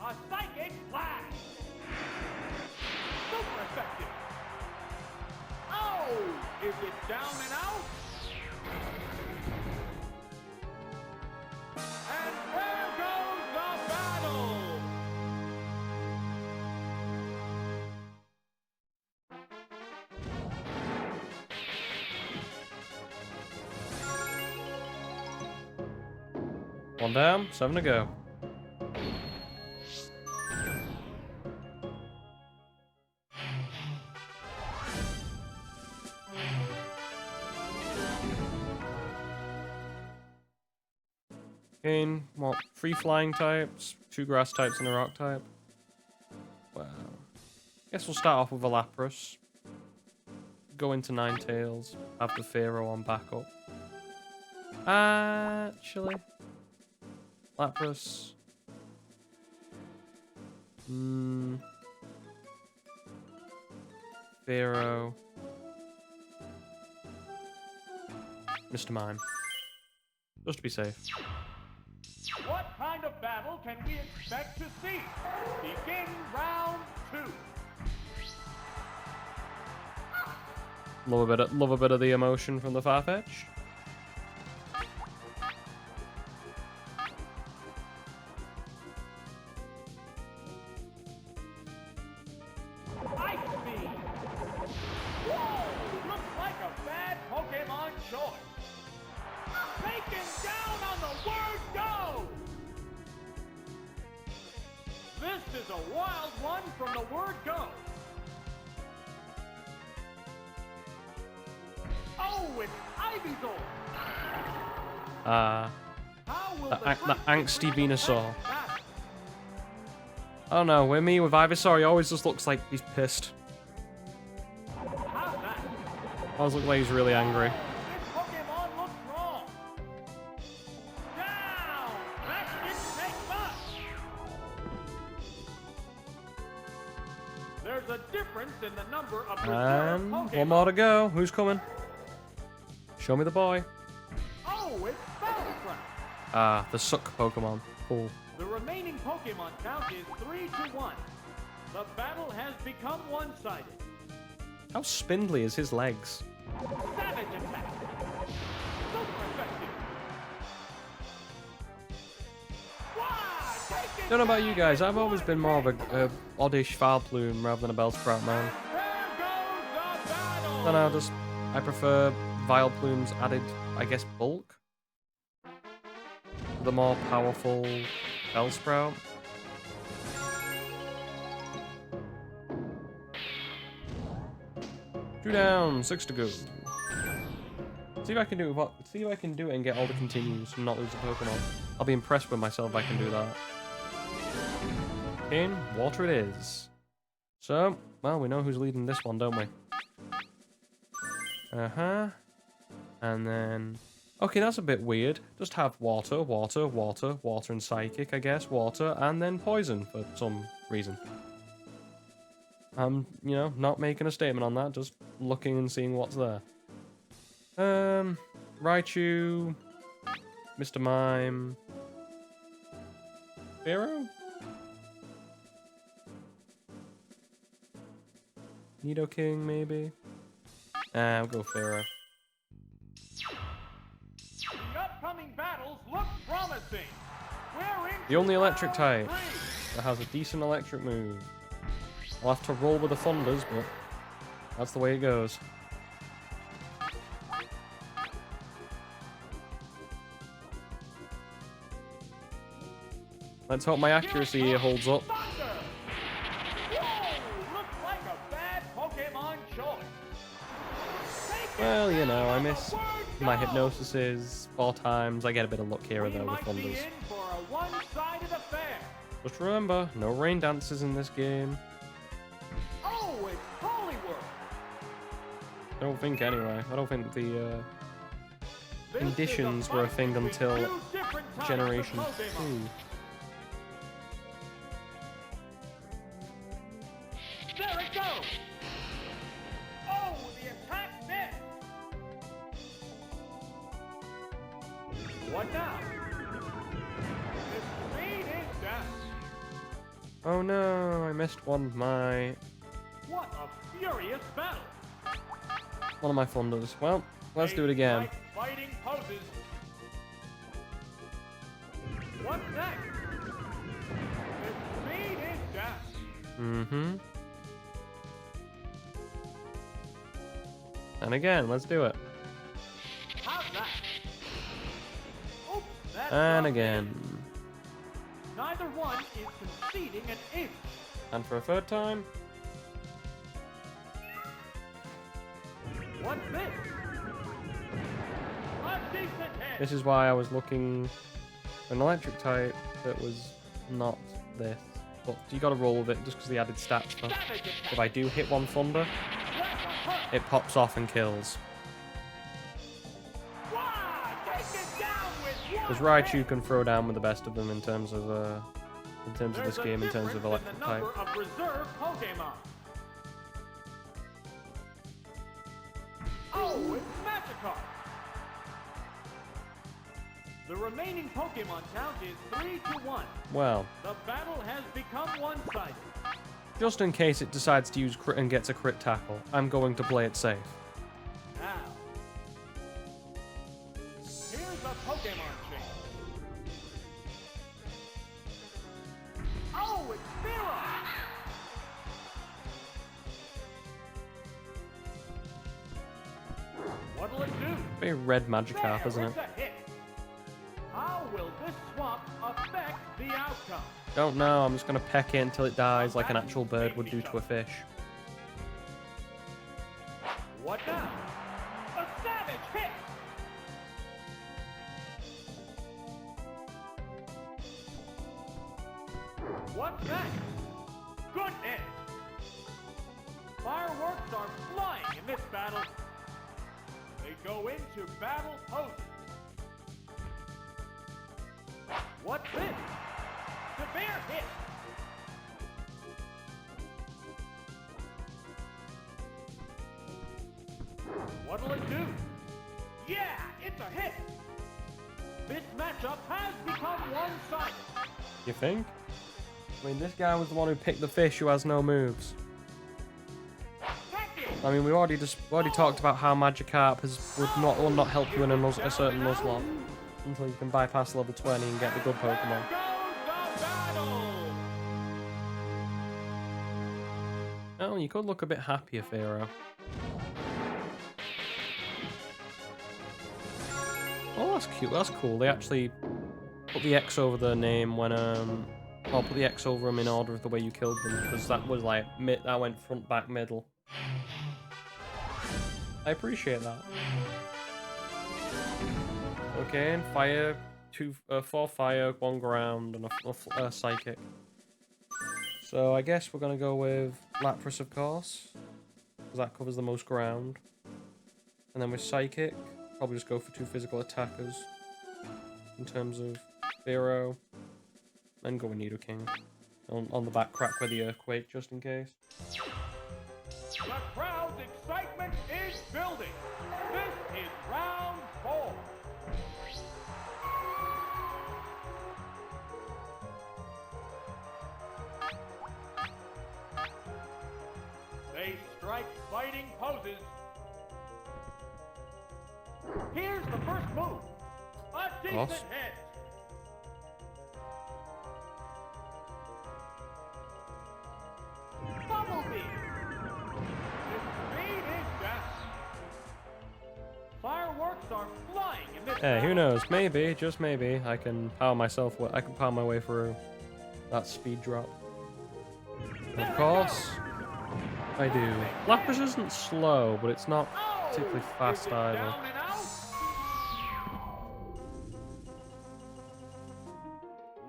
A psychic blast. Super effective. Oh, is it down and out? And there goes the battle. One down, 7 to go. Again, what? 3 flying types, 2 grass types, and a rock type. Well, guess we'll start off with a Lapras. Go into Ninetales. Have the Pharaoh on backup. Actually, Lapras. Pharaoh. Mr. Mime. Just to be safe. What kind of battle can we expect to see? Begin round 2. Love a bit of the emotion from the Farfetch'd. Ice Beam! Whoa! Looks like a bad Pokemon choice. Taken down on the word go! This is a wild one from the word go. Oh, it's Ivysaur! How will That the angsty Venusaur. battle? Oh no, with me, with Ivysaur, he always just looks like he's pissed. How's that? Always looks like he's really angry. This Pokemon looks wrong. Down! That didn't take much. There's a difference in the number of reserve And Pokemon. one more to go. Who's coming? Show me the boy. Oh, it's Battleground. Ah, the suck Pokemon. Cool. The remaining Pokemon count is 3-1. The battle has become one-sided. How spindly is his legs? Savage attack. Super effective. Wow, taken Don't know about you down guys, in I've always one been more of hit. a oddish Farplume rather than a Bellsprout man. There goes the battle. Don't know, I prefer Vileplume's added, I guess, bulk. The more powerful Bellsprout. Two down, 6 to go. See if I can do it. See if I can do it and get all the continues and not lose a Pokemon. I'll be impressed with myself if I can do that. In water it is. So, well, we know who's leading this one, don't we? And then... Okay, that's a bit weird. Just have water, water, water, water and psychic, I guess. Water, and then poison for some reason. I'm, you know, not making a statement on that. Just looking and seeing what's there. Raichu. Mr. Mime. Pharaoh? Nidoking, maybe? I'll go Pharaoh. The upcoming battles look promising. We're in The only electric type round that has a decent electric move. I'll have to roll with the thunders, but that's the way it goes. Let's hope my accuracy here holds up. Thunder. Well, you know, I miss my hypnosises 4 times. I get a bit of luck here or We there with might be thunders. in for a one-sided affair. Just remember, no rain dances in this game. Oh, it's Hollywood. I don't think anyway. I don't think the This is conditions a were a fight thing between until two different types of Generation Pokémon. 2. There it goes. Oh, the attack missed. What now? The speed is down. Oh no, I missed one of my battle. One of my thunders. Well, let's do it again. Fighting poses. What's next? The speed is down. Mm-hmm. And again, let's do it. How's that? Oops, that's And not again. it. Neither one is conceding an inch. And for a third time. What's this? A decent hit. This is why I was looking for an electric type that was not this. But you gotta roll with it just because the added stats. For Savage attack. if I do hit one thunder, That's a hurt. it pops off and kills. Wow, take it down with one Because Raichu hit. can throw down with the best of them in terms of this There's a game, in terms of difference electric in the type. number of reserve Pokémon. Oh, it's Magikarp. The remaining Pokemon count is 3-1. Well, The battle has become one-sided. just in case it decides to use crit and gets a crit tackle, I'm going to play it safe. Now, here's a Pokemon chain. Oh, it's Mira! What'll it do? Very red Magikarp, There, isn't it? it's a hit. How will this swap affect the outcome? Don't know, I'm just going to peck it until it dies like an actual bird would do to a fish. What now? A savage hit! What's next? Good hit! Fireworks are flying in this battle. They go into battle poses. What's this? Severe hit! What'll it do? Yeah, it's a hit! This matchup has become one-sided. You think? I mean, this guy was the one who picked the fish who has no moves. I mean, we already talked about how Magikarp will not help you in a certain Nuzlocke until you can bypass level 20 and get the good Pokemon. There goes the battle! Oh, you could look a bit happier, Pharaoh. Oh, that's cute. That's cool. They actually put the X over their name when or put the X over them in order of the way you killed them, because that was like that went front, back, middle. I appreciate that. Okay, and fire, 4 fire, 1 ground, and a psychic. So I guess we're gonna go with Lapras, of course, because that covers the most ground. And then with psychic, probably just go for 2 physical attackers in terms of Pharaoh, and go with Nidoking on the back crack with the earthquake, just in case. The crowd's excitement is building. This is round 4. They strike fighting poses. Here's the first move. A decent Awesome. hit. Bumblebee. His speed is down. Fireworks are flying in this Hey, who battle. knows? Maybe, just maybe, I can power my way through that speed drop. And of course, I do. Lapras isn't slow, but it's not particularly fast Is it either. down and out?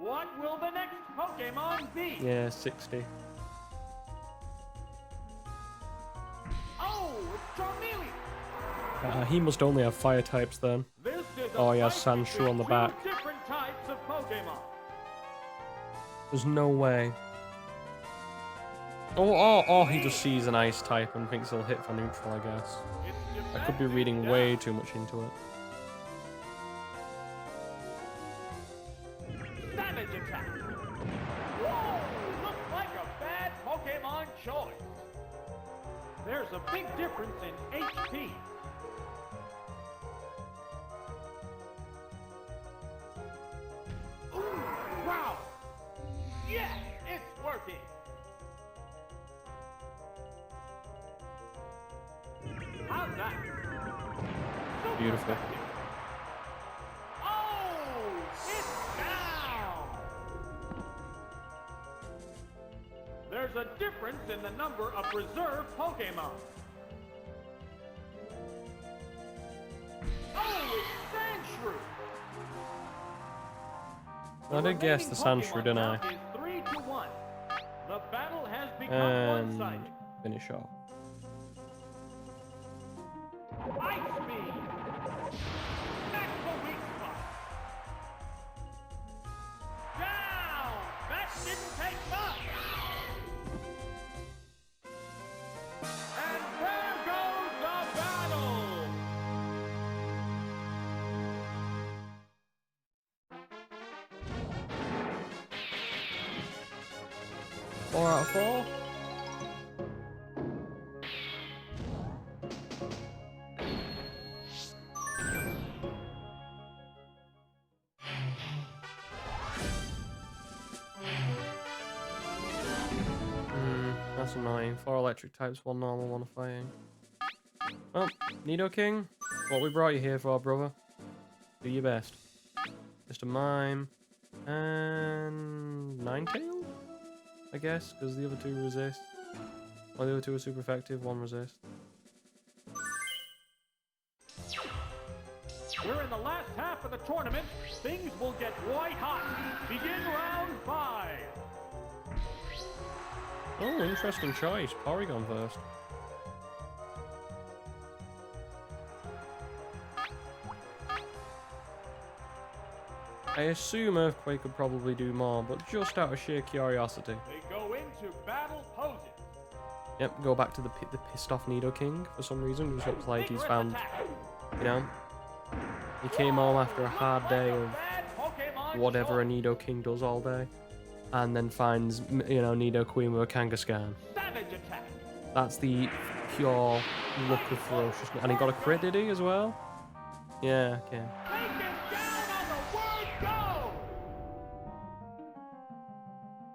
What will the next Pokemon be? Yeah, 60. Oh, it's Charmeleon. He must only have fire types then. This is a Oh, he has fight Sandshrew between on the two back. different types of Pokemon. There's no way. Oh, he just sees an ice type and thinks he'll hit for neutral, I guess. It's I could be reading defensive way down. too much into it. Savage attack. Whoa, looks like a bad Pokemon choice. There's a big difference in HP. Ooh, wow. Yes, it's working. How's that? Super Beautiful. effective. Oh, it's down. There's a difference in the number of reserve Pokemon. Oh, it's Sandshrew. I did guess the Sandshrew, didn't I? Is 3-1. The battle has become And one-sided. finish off. Ice Beam. That's the weak spot. Down. That didn't take much. And there goes the battle. Four out of 4. That's annoying. 4 electric types, 1 normal, 1 fighting. Well, Nidoking, what we brought you here for, brother. Do your best. Mr. Mime. And Ninetale? I guess, because the other 2 resist. Well, the other 2 are super effective, 1 resist. We're in the last half of the tournament. Things will get white hot. Begin round 5. Oh, interesting choice. Porygon first. I assume Earthquake could probably do more, but just out of sheer curiosity. They go into battle poses. Yep, go back to the pissed off Nidoking for some reason. It just looks like he's Vigorous found, attack. you know, he came home after a hard day of Bad Pokemon whatever a choice. Nidoking does all day, and then finds, you know, Nidoqueen with a Kangaskhan. Savage attack. That's the pure look of ferociousness. And he got a crit, did he, as well? Yeah, okay. Taken down on the word go.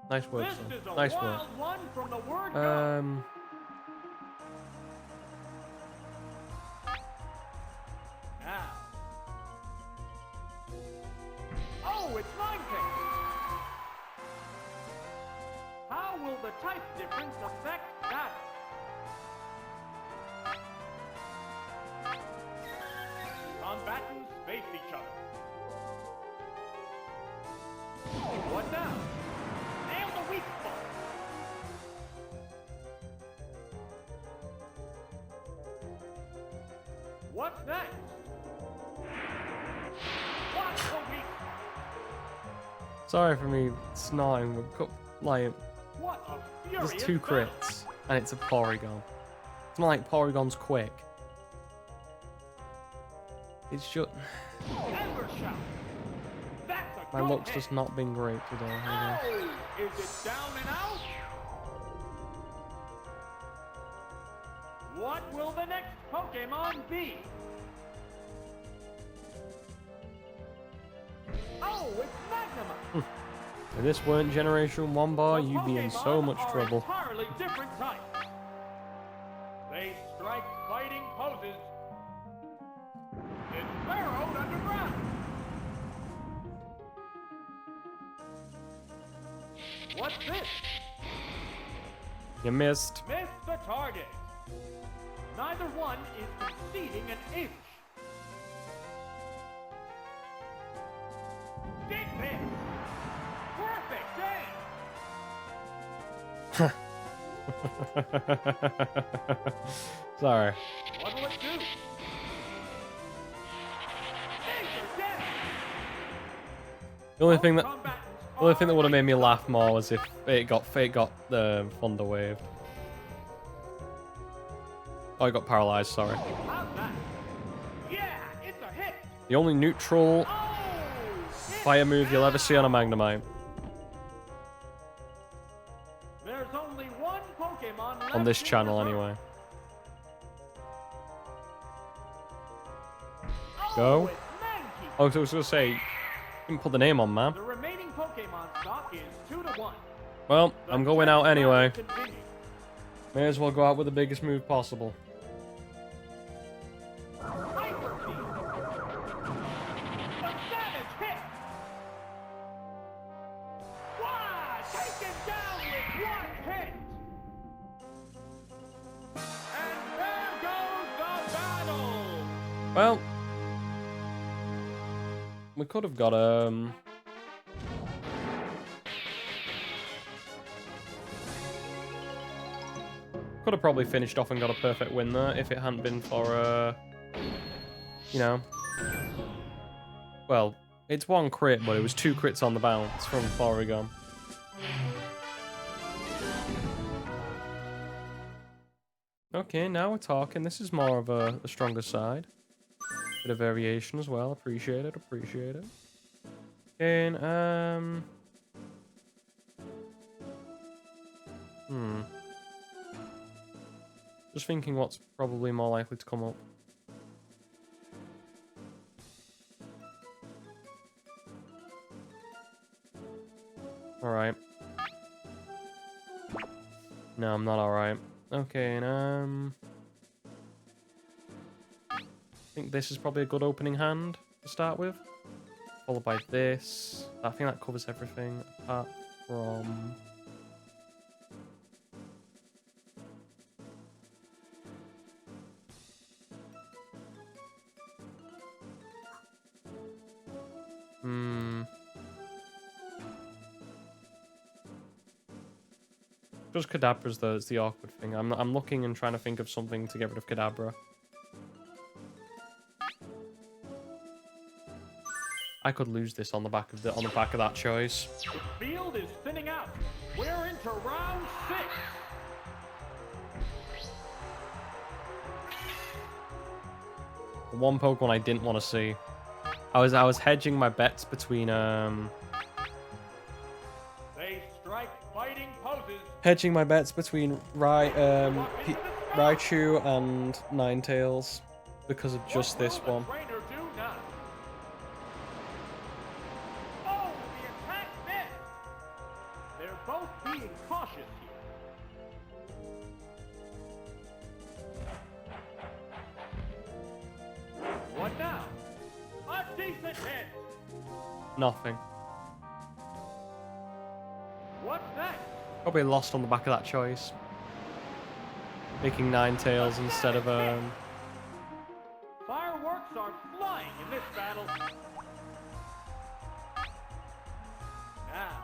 Nice work, This son. is a Nice work. wild one from the word go. Now. Oh, it's Ninetale. How will the type difference affect that? Combatants face each other. What now? Nail the weak spot. What's next? What's the weak spot? Sorry for me snorting, but like, What a furious there's 2 battle. crits, and it's a Porygon. It's not like Porygon's quick. It's just... Ember Shout. That's a My good luck's hit. just not been great today, I guess. Oh, is it down and out? What will the next Pokemon be? Oh, it's Magnemite. If this weren't Generation 1 bar, The you'd be in so Pokemon much are trouble. Entirely different types. They strike fighting poses. It's burrowed underground. What's this? You missed. Missed the target. Neither one is conceding an inch. Dig this! Perfect game! Sorry. What will it do? Major death! The only thing that would have made me laugh more was if it got the Thunder Wave. Oh, I got paralyzed. Sorry. How's that? Yeah, it's a hit. The only neutral fire move you'll ever see on a Magnemite. There's only one Pokemon left On this in channel, reserve. anyway. Oh, Go. it's Mankey. Oh, I was gonna say, you didn't put the name on, man. The remaining Pokemon stock is 2-1. Well, I'm going out anyway. Continue. May as well go out with the biggest move possible. Hyper Beam. A savage hit. Wow, taken down with one hit. And there goes the battle. Well, we could have got could have probably finished off and got a perfect win there if it hadn't been for you know. Well, it's one crit, but it was 2 crits on the bounce from Porygon. Okay, now we're talking. This is more of a stronger side. Bit of variation as well. Appreciate it. Appreciate it. Okay, just thinking what's probably more likely to come up. Alright. No, I'm not alright. Okay, and I think this is probably a good opening hand to start with. Followed by this. I think that covers everything apart from... Just Kadabra's the awkward thing. I'm looking and trying to think of something to get rid of Kadabra. I could lose this on the back of that choice. The field is thinning out. We're into round 6. The one Pokemon I didn't want to see. I was hedging my bets between They strike fighting poses. hedging my bets between Raichu and Ninetales because of just this What will one. the trainer do now? Oh, the attack missed. They're both being cautious here. What now? A decent hit. Nothing. What's next? Probably lost on the back of that choice. Making Ninetales instead of Fireworks are flying in this battle. Now.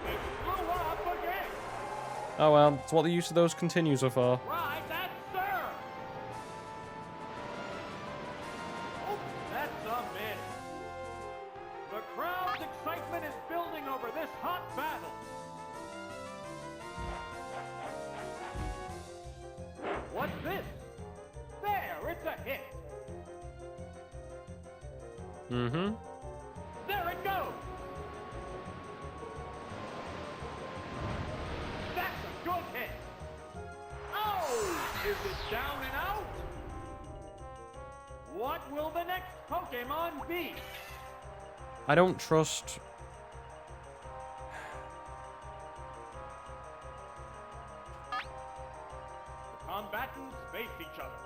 It blew up again. Oh well, it's what the use of those continues are for. Right, that's sir. Oh, that's a miss. The crowd's excitement is building over this hot battle. What's this? There, it's a hit. Mm-hmm. There it goes. That's a good hit. Oh, is it down and out? What will the next Pokemon be? I don't trust... The combatants face each other.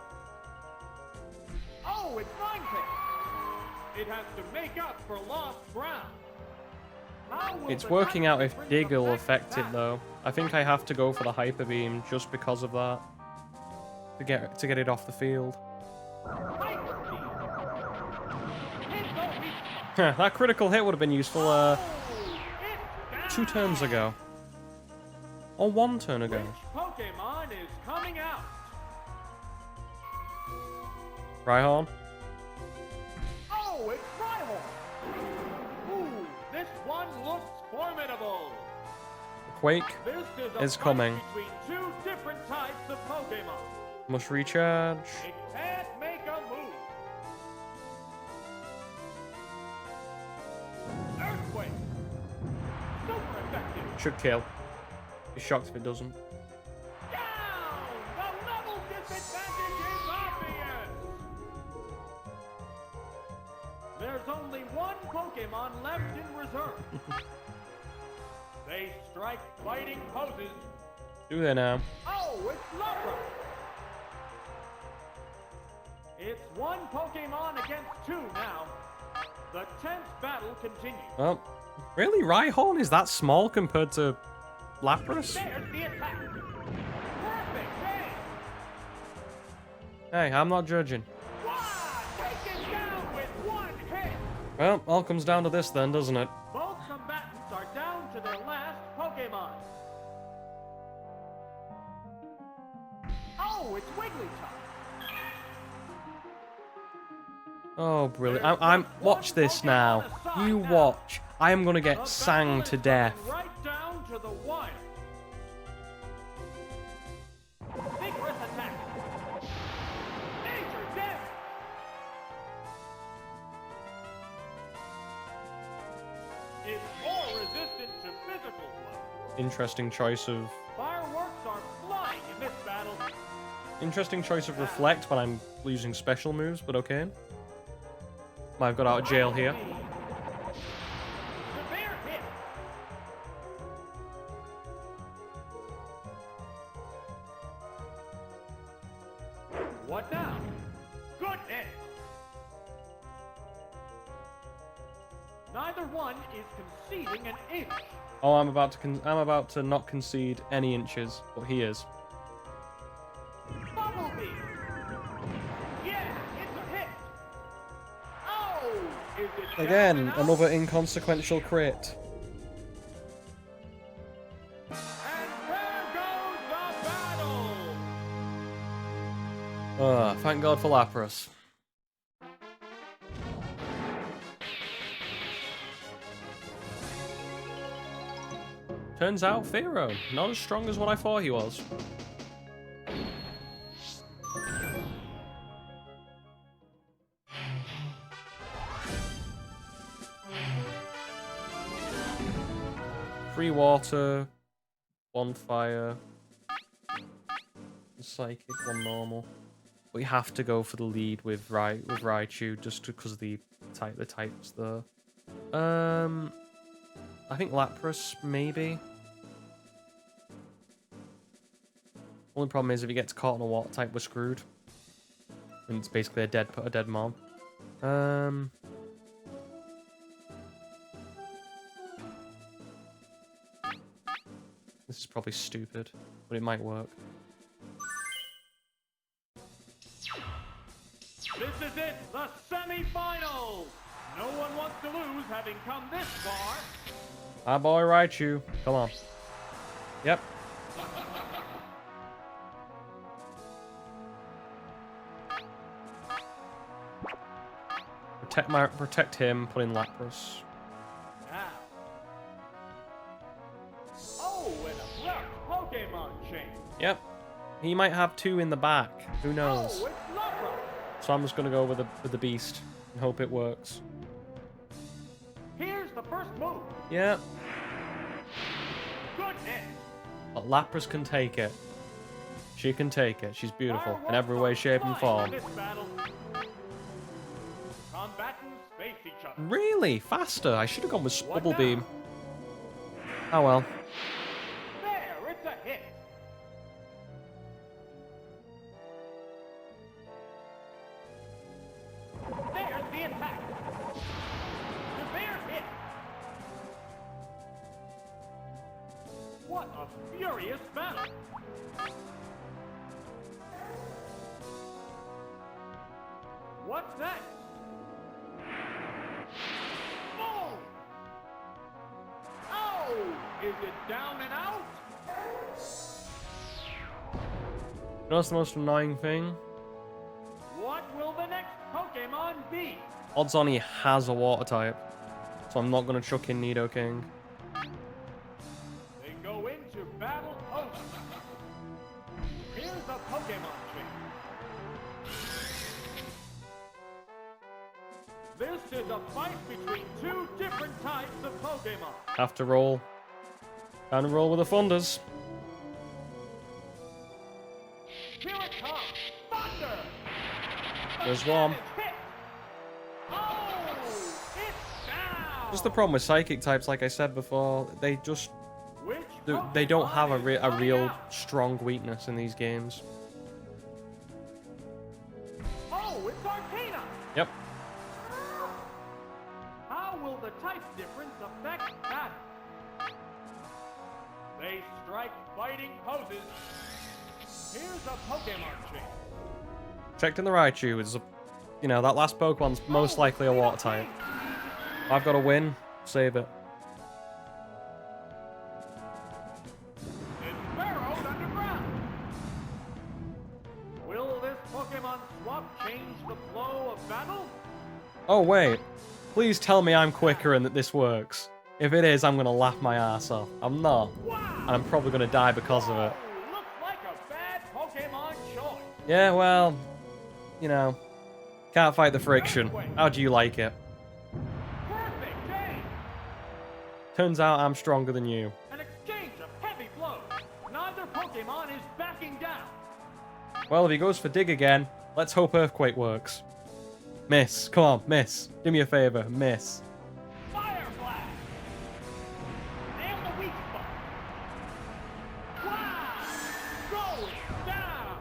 Oh, it's Ninetales. It has to make up for lost ground. How will It's the working out if Dynasty bring Dig will the affect it back? though. I think I have to go for the Hyper Beam just because of that. To get it off the field. Hyper Beam. Hit the weak spot. That critical hit would have been useful Oh, 2 it's turns down. ago. Or 1 turn ago. Which Pokemon is coming out? Rhyhorn. Oh, it's Rhyhorn. Ooh, this one looks formidable. Quake This is a is fight coming. between two different types of Pokemon. Must recharge. It can't make a move. Earthquake. Super effective. Should kill. Be shocked if it doesn't. Down! The level disadvantage is obvious! There's only one Pokemon left in reserve. They strike fighting poses. Do they now? Oh, it's Lapras! It's one Pokemon against two now. The tense battle continues. Well, really? Rhyhorn is that small compared to Lapras? There's the attack. Perfect aim. Hey, I'm not judging. Wow! Taken down with one hit. Well, all comes down to this then, doesn't it? Both combatants are down to their last Pokemon. Oh, it's Wigglytuff. Oh, brilliant. I'm watch this now. You watch. I am gonna get sang to death. Right down to the wire. Vigorous attack. Major damage. It's more resistant to physical blows. Interesting choice of Fireworks are flying in this battle. reflect when I'm using special moves, but okay. I've got out of jail here. Severe hit. What now? Goodness! Neither one is conceding an inch. Oh, I'm about to not concede any inches, but he is. Bumblebee! Yeah, it's a hit! Oh! Is it down Again, and out? another inconsequential crit. And there goes the battle! Thank God for Lapras. Turns out Pharaoh, not as strong as what I thought he was. Free water, one fire, psychic, one normal. We have to go for the lead with Raichu just because of the types there. I think Lapras maybe. Only problem is if he gets caught on a water type, we're screwed. And it's basically a dead mom. This is probably stupid, but it might work. This is it, the semi-finals! No one wants to lose having come this far. Our boy Raichu, come on. Yep. Protect him, put in Lapras. Now. Oh, an abrupt Pokemon change. Yep. He might have two in the back. Who knows? Oh, it's Lapras. So I'm just gonna go with the beast and hope it works. Here's the first move. Yep. Goodness. But Lapras can take it. She can take it. She's beautiful in Fireworks every way, are shape, and flying form. in this battle. Combatants face each other. Really? Faster? I should have gone with What Bubble now? Beam. Oh well. There, it's a hit. There's the attack. Severe hit. a furious battle. What's next? Boom! Oh! Is it down and out? You know what's the most annoying thing? What will the next Pokemon be? Odds on he has a water type. So I'm not going to chuck in Nidoking. They go into battle post. Here's a Pokemon chain. This is a fight between two different types of Pokemon. Have to roll. Time to roll with the Thunders. Here it comes! Thunder! There's one. Hit. Oh! It's down! Just the problem with Psychic types, like I said before, they just... Which They don't have a Pokemon is coming real out? strong weakness in these games. Oh, it's Arcana! Yep. How will the type difference affect battle? They strike fighting poses. Here's a Pokemon chain. Checked in the Raichu. It's a, you know, that last Pokemon's most likely a water type. I've got to win. Save it. It's burrowed underground. Will this Pokemon swap change the flow of battle? Oh, wait. Please tell me I'm quicker and that this works. If it is, I'm going to laugh my ass off. I'm not. Wow! And I'm probably going to die because of it. Whoa, looks like a bad Pokemon choice. Yeah, well, you know, can't fight the friction. How do you like it? Perfect game. Turns out I'm stronger than you. An exchange of heavy blows. Neither Pokemon is backing down. Well, if he goes for Dig again, let's hope Earthquake works. Miss. Come on, miss. Do me a favor. Miss. Fire Blast. Nail the weak spot. Wow! Going down.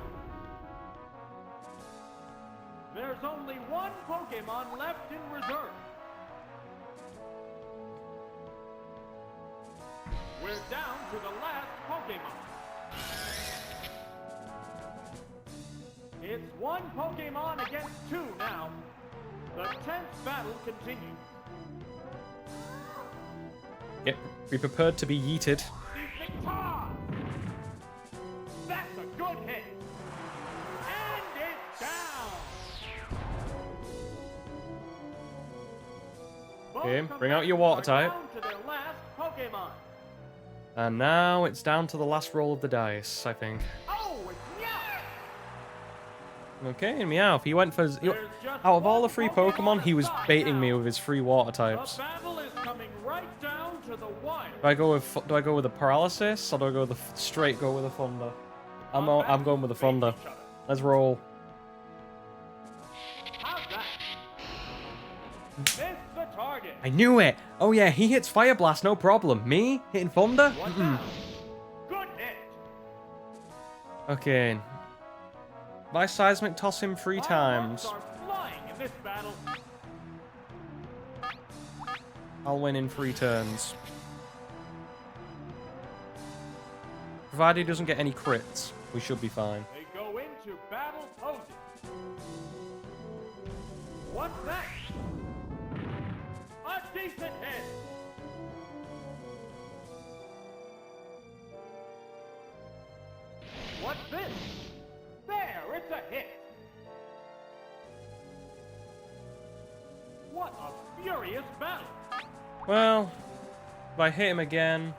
There's only one Pokemon left in reserve. We're down to the last Pokemon. It's one Pokemon against two now. The tense battle continues. Be prepared to be yeeted. The Victor! That's a good hit. And it's down. Both Okay, come bring out back your water are type. down to their last Pokemon. And now it's down to the last roll of the dice, I think. Oh, it's Meowth! Okay, and Meowth. He went for... There's just Out of all the one free Pokemon Pokemon, he was aside baiting me now. with his free water The types. battle is coming right down to the wire. Do I go with the Paralysis, or do I go with the straight go with the Thunder? I'm going with the Thunder. Face each other. Let's roll. How's that? Miss the target. I knew it! Oh yeah, he hits Fire Blast, no problem. Me? Hitting Thunder? One Mm-mm. down. Good hit. Okay. If I Seismic Toss him 3 times, Fireworks are flying in this battle. I'll win in 3 turns. Provided he doesn't get any crits, we should be fine. They go into battle poses. What's next? A decent hit. What's this? There, it's a hit. What a furious battle. Well, if I hit him again,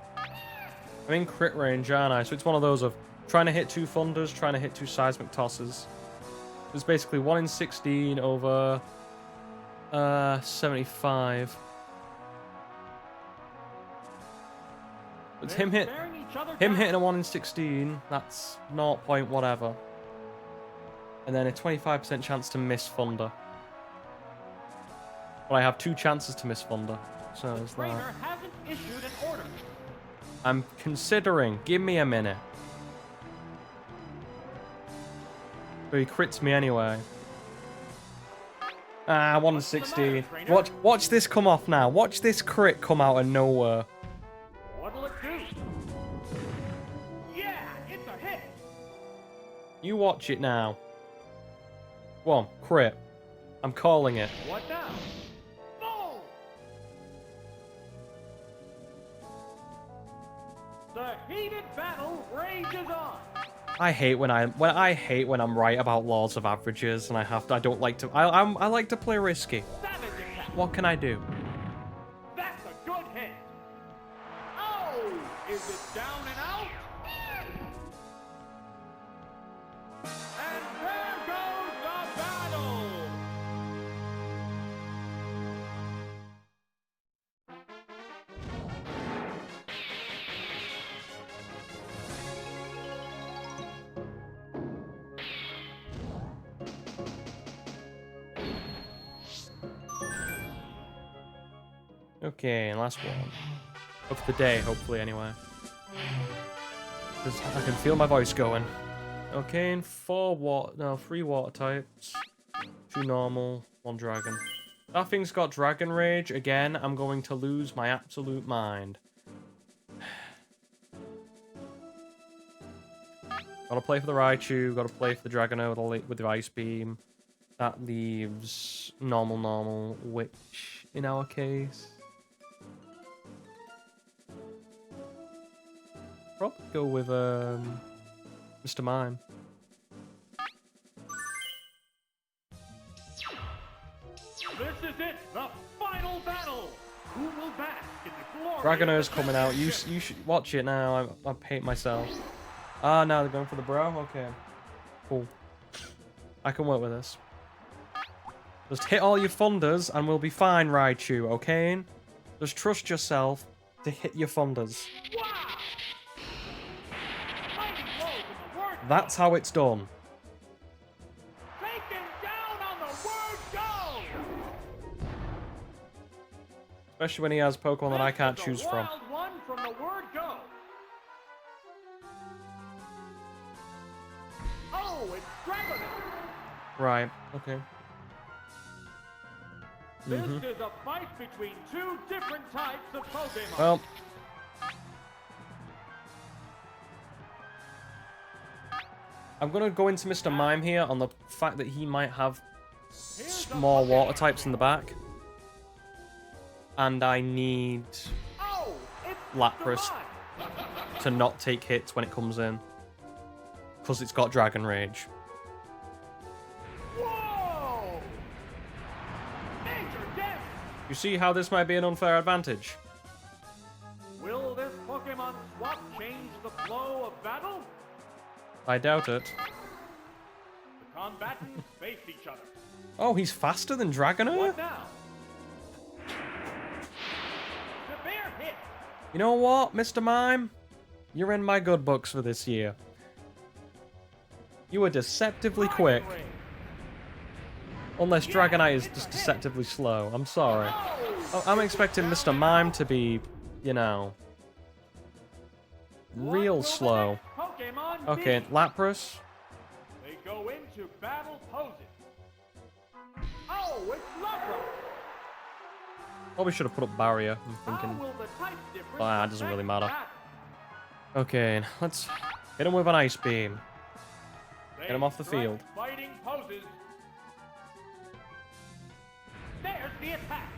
I'm in crit range, aren't I? So it's one of those of trying to hit 2 Thunders, trying to hit 2 Seismic Tosses. It's basically 1 in 16 over 75. It's him They're staring each other him down. hitting a 1 in 16, that's 0 point whatever. And then a 25% chance to miss Thunder. But I have 2 chances to miss Thunder. So The it's trainer that. hasn't issued an order. I'm considering. Give me a minute. But he crits me anyway. Ah, 1 in What's the matter, 16. trainer? Watch this come off now. Watch this crit come out of nowhere. What'll it do? You watch it now. Go on, crit. I'm calling it. What now? Boom! The heated battle rages on. I hate when I'm right about laws of averages, and I don't like to. I like to play risky. Savage attack. What can I do? That's a good hit. Oh! Is it down and out? And there goes the battle! Okay, last one. Of the day, hopefully, anyway. 'Cause I can feel my voice going. Okay, and 3 water types. 2 normal, 1 dragon. That thing's got Dragon Rage. Again, I'm going to lose my absolute mind. Gotta play for the Raichu, gotta play for the Dragono with the Ice Beam. That leaves normal, which, in our case... Probably go with Mr. Mime. This is it, the final battle. Who will bask in the glory? Dragono's coming out. You should watch it now. I hate myself. Ah, now they're going for the bro. Okay, cool. I can work with this. Just hit all your thunders and we'll be fine, Raichu. Okay? Just trust yourself to hit your thunders. Wow! Mighty blow from the word That's how it's done. taken down on the word go. Especially when he has Pokemon that I can't This is a choose from. wild one from the word go. Oh, it's Dragon. Right. Okay. This is a fight between 2 different types of Pokemon. Well. I'm gonna go into Mr. Mime here on the fact that he might have Here's a more water Pokemon. types in the back. And I need Oh, it's Lapras Divine. to not take hits when it comes in. Because it's got Dragon Rage. Whoa! Major death. You see how this might be an unfair advantage? Will this Pokemon swap change the flow of battle? I doubt it. The combatants face each other. Oh, he's faster than Dragonair? What now? Severe hit. You know what, Mr. Mime? You're in my good books for this year. You were deceptively quick. Dragon Ring. Unless Dragonite is just deceptively slow. I'm sorry. Oh, I'm expecting Mr. Mime to be, you know, real What will the slow. next Pokemon Okay, be? Lapras. They go into battle poses. Oh, it's Lapras. Probably should have put up barrier. I'm How thinking. will the type difference Ah, it doesn't affect really matter. battle? Okay, let's hit him with an Ice Beam. They Get him off the strike field. Fighting poses. There's the attack.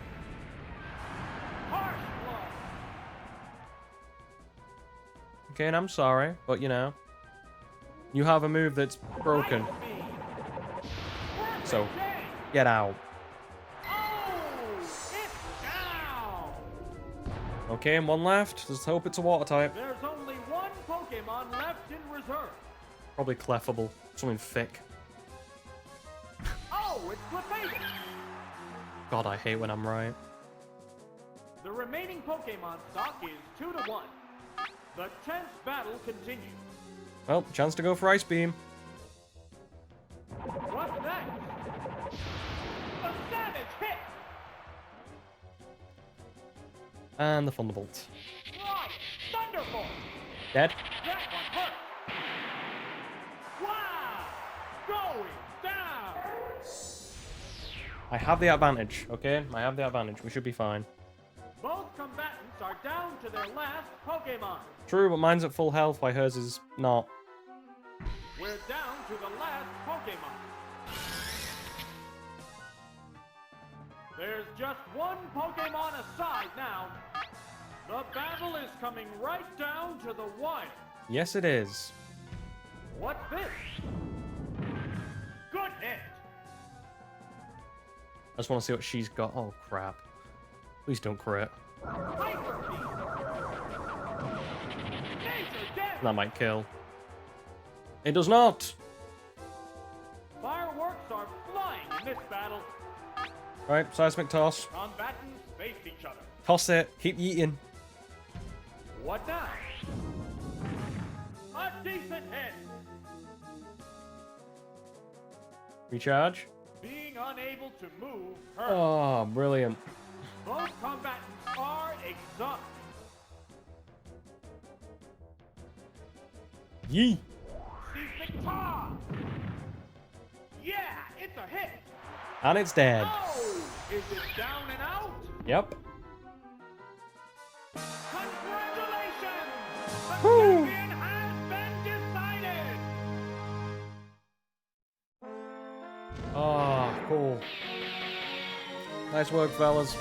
Harsh blow. Okay, and I'm sorry, but you know, you have a move that's broken, Ice Beam. Perfect so day. get out. Oh, it's down. Okay, and 1 left. Let's hope it's a water type. There's only 1 Pokemon left in reserve. Probably Clefable. Something thick. Oh, it's Clefable. God, I hate when I'm right. The remaining Pokemon stock is 2-1. The tense battle continues. Well, chance to go for Ice Beam. What's next? A savage hit! And the Thunderbolt. Right! Thunderbolt! Dead. That one hurt! Wow! Going down! I have the advantage, okay? I have the advantage. We should be fine. Both combatants are down to their last Pokemon. True, but mine's at full health, while hers is not. We're down to the last Pokémon. There's just one Pokémon aside now. The battle is coming right down to the wire. Yes, it is. What's this? Good hit. I just want to see what she's got. Oh, crap. Please don't crit. Hyper Beam. Major damage. That might kill. It does not. Fireworks are flying in this battle. Right, seismic toss. Combatants face each other. Toss it. Keep eating. What now? A decent hit. Recharge. Being unable to move hurts. Oh, brilliant. Both combatants are exhausted. Yee. Victor! Yeah, it's a hit. And it's dead. Oh, is it down and out? Yep. Congratulations! The Woo! champion has been decided! Oh, cool. Nice work, fellas.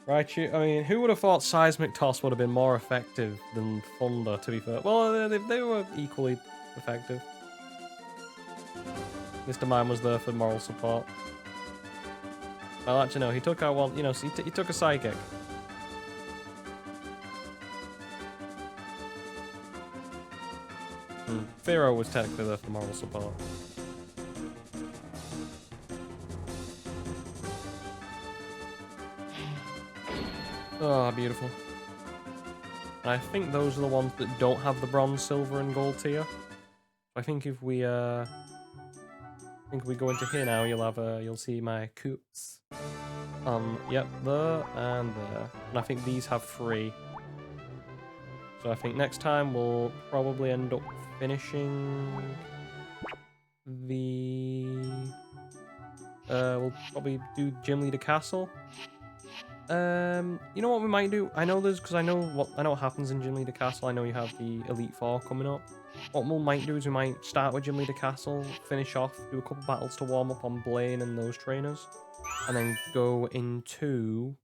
Right, I mean, who would have thought Seismic Toss would have been more effective than Thunder, to be fair? Well, they were equally effective. Mr. Mime was there for moral support. Well, actually, no, he took out one, you know, he took a Psychic. Pharaoh was technically there for moral support. Oh, beautiful. And I think those are the ones that don't have the bronze, silver, and gold tier. I think if we go into here now, you'll see my Coops. Yep, there and there. And I think these have 3. So I think next time we'll probably end up finishing the we'll probably do Gym Leader Castle. You know what we might do? I know there's, because I know what happens in Gym Leader Castle. I know you have the Elite Four coming up. What we might do is we might start with Gym Leader Castle, finish off, do a couple battles to warm up on Blaine and those trainers, and then go into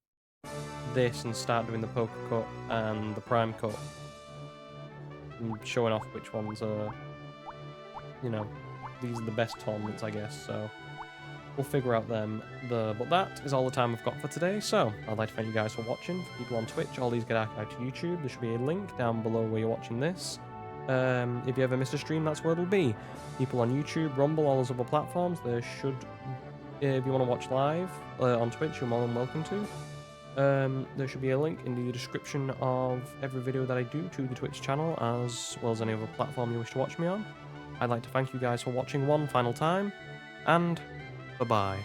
this and start doing the Poké Cup and the Prime Cup, and showing off which ones are, you know, these are the best tournaments, I guess. So we'll figure out them. But that is all the time we've got for today. So I'd like to thank you guys for watching. For people on Twitch, all these get archived to YouTube. There should be a link down below where you're watching this. If you ever missed a stream, that's where it'll be. People on YouTube, Rumble, all those other platforms, there should, if you want to watch live on Twitch, you're more than welcome to. There should be a link in the description of every video that I do to the Twitch channel, as well as any other platform you wish to watch me on. I'd like to thank you guys for watching one final time, and bye-bye.